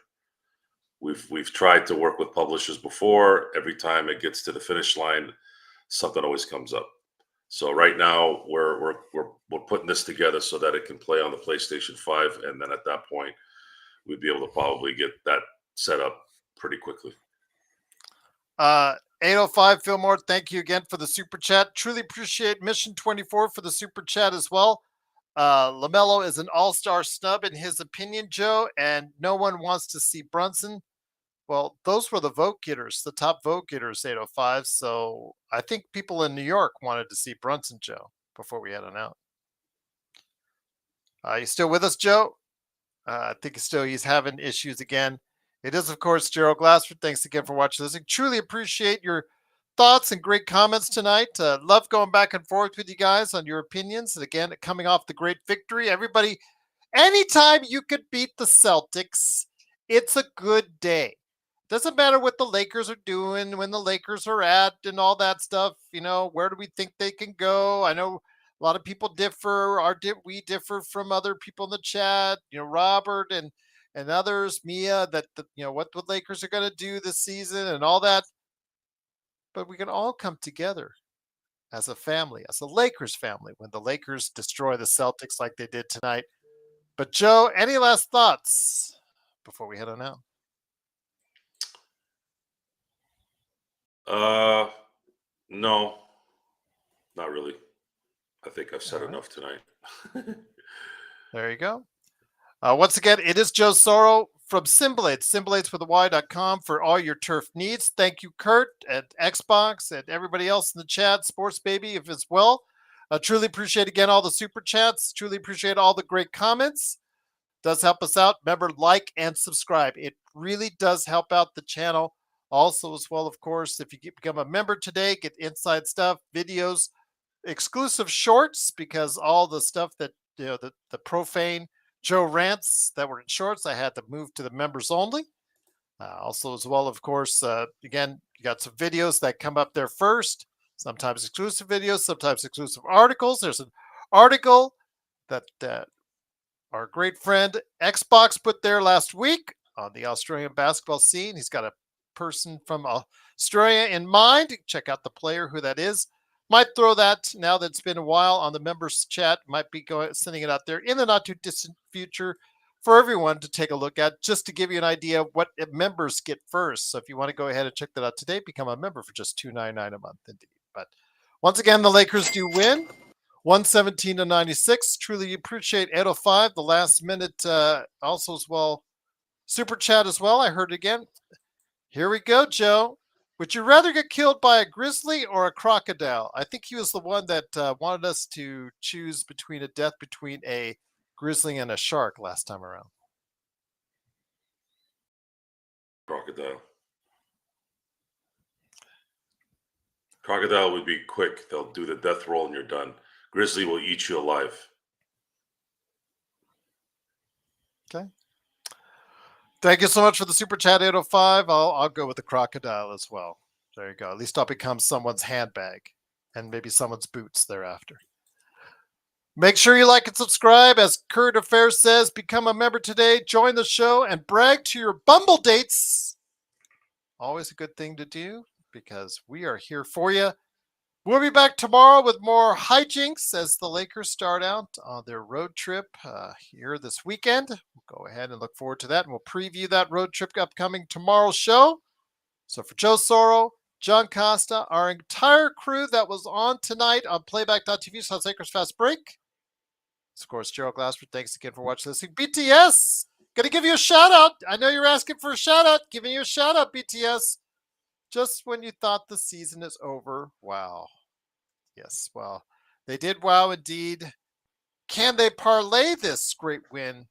We've tried to work with publishers before. Every time it gets to the finish line, something always comes up. So right now we're putting this together so that it can play on the PlayStation 5, and then at that point we'd be able to probably get that set up pretty quickly. 805 Fillmore, thank you again for the super chat. Truly appreciate Mission 24 for the super chat as well. LaMelo is an all-star snub in his opinion, Joe, and no one wants to see Brunson. Well, those were the vote getters, the top vote getters, 805. So I think people in New York wanted to see Brunson, Joe, before we head on out. You still with us, Joe? I think he's having issues again. It is, of course, Gerald Glassford. Thanks again for watching this. I truly appreciate your thoughts and great comments tonight. Love going back and forth with you guys on your opinions. And again, coming off the great victory, everybody, anytime you could beat the Celtics, it's a good day. Doesn't matter what the Lakers are doing, when the Lakers are at, and all that stuff. Where do we think they can go? I know a lot of people differ. We differ from other people in the chat. Robert and others, Mia, that what the Lakers are going to do this season and all that. But we can all come together as a family, as a Lakers family, when the Lakers destroy the Celtics like they did tonight. But Joe, any last thoughts before we head on out? No, not really. I think I've said enough tonight. There you go. Once again, it is Joe Soro from Simblades, simblades.com for all your turf needs. Thank you, Kurt, at Xbox, and everybody else in the chat, Sports Baby, if as well. Truly appreciate, again, all the super chats. Truly appreciate all the great comments. Does help us out. Remember, like and subscribe. It really does help out the channel. Also, as well, of course, if you become a member today, get inside stuff, videos, exclusive shorts, because all the stuff that, the profane Joe rants that were in shorts, I had to move to the members only. Also, as well, of course, again, You got some videos that come up there first, sometimes exclusive videos, sometimes exclusive articles. There's an article that our great friend Xbox put there last week on the Australian basketball scene. He's got a person from Australia in mind. Check out the player, who that is. Might throw that, now that it's been a while, on the members chat. Might be sending it out there in the not too distant future for everyone to take a look at, just to give you an idea of what members get first. So if you want to go ahead and check that out today, become a member for just $2.99 a month, indeed. But once again, the Lakers do win, 117-96. Truly appreciate 805, the last minute also as well. Super chat as well. I heard it again. Here we go, Joe. Would you rather get killed by a grizzly or a crocodile? I think he was the one that wanted us to choose between a death between a grizzly and a shark last time around. Crocodile. Crocodile would be quick. They'll do the death roll and you're done. Grizzly will eat you alive. Okay. Thank you so much for the super chat, 805. I'll go with the crocodile as well. There you go. At least I'll become someone's handbag and maybe someone's boots thereafter. Make sure you like and subscribe. As Current Affairs says, become a member today, join the show, and brag to your Bumble dates. Always a good thing to do, because we are here for you. We'll be back tomorrow with more hijinks as the Lakers start out on their road trip here this weekend. We'll go ahead and look forward to that, and we'll preview that road trip upcoming tomorrow's show. So for Joe Soro, John Costa, our entire crew that was on tonight on playback.tv / Lakers Fast Break. Of course, Gerald Glassford, thanks again for watching, listening. BTS, going to give you a shout out. I know you're asking for a shout out. Giving you a shout out, BTS. Just when you thought the season is over, wow. Yes, well, they did wow indeed. Can they parlay this great win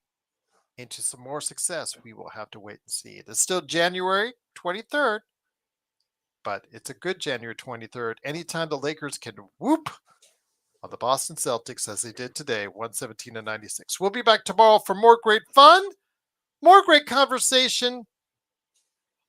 into some more success? We will have to wait and see. It is still January 23rd, but it's a good January 23rd. Anytime the Lakers can whoop on the Boston Celtics as they did today, 117-96. We'll be back tomorrow for more great fun, more great conversation,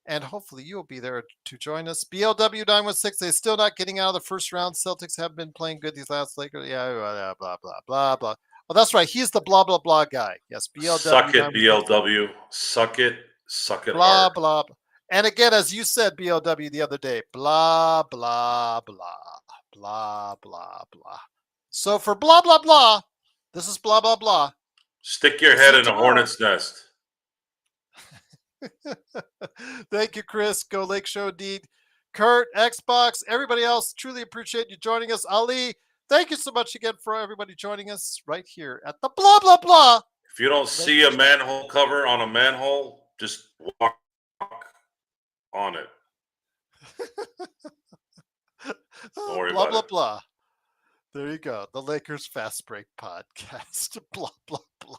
and hopefully you'll be there to join us. BLW 916, they're still not getting out of the first round. Celtics have been playing good these last Lakers. Yeah, blah, blah, blah, blah. Oh, that's right. He's the blah, blah, blah guy. Yes, BLW. Suck it, BLW. Suck it. Suck it blah, hard. Blah, blah. And again, as you said, BLW, the other day, blah, blah, blah, blah, blah, blah. So for blah, blah, blah, this is blah, blah, blah. Stick your head in a hornet's nest. Thank you, Chris. Go Lake Show, indeed. Kurt, Xbox, everybody else, truly appreciate you joining us. Ali, thank you so much again for everybody joining us right here at the blah, blah, blah. If you don't see a manhole cover on a manhole, just walk on it. Don't worry blah, about blah, it. Blah. There you go. The Lakers Fast Break Podcast. Blah, blah, blah.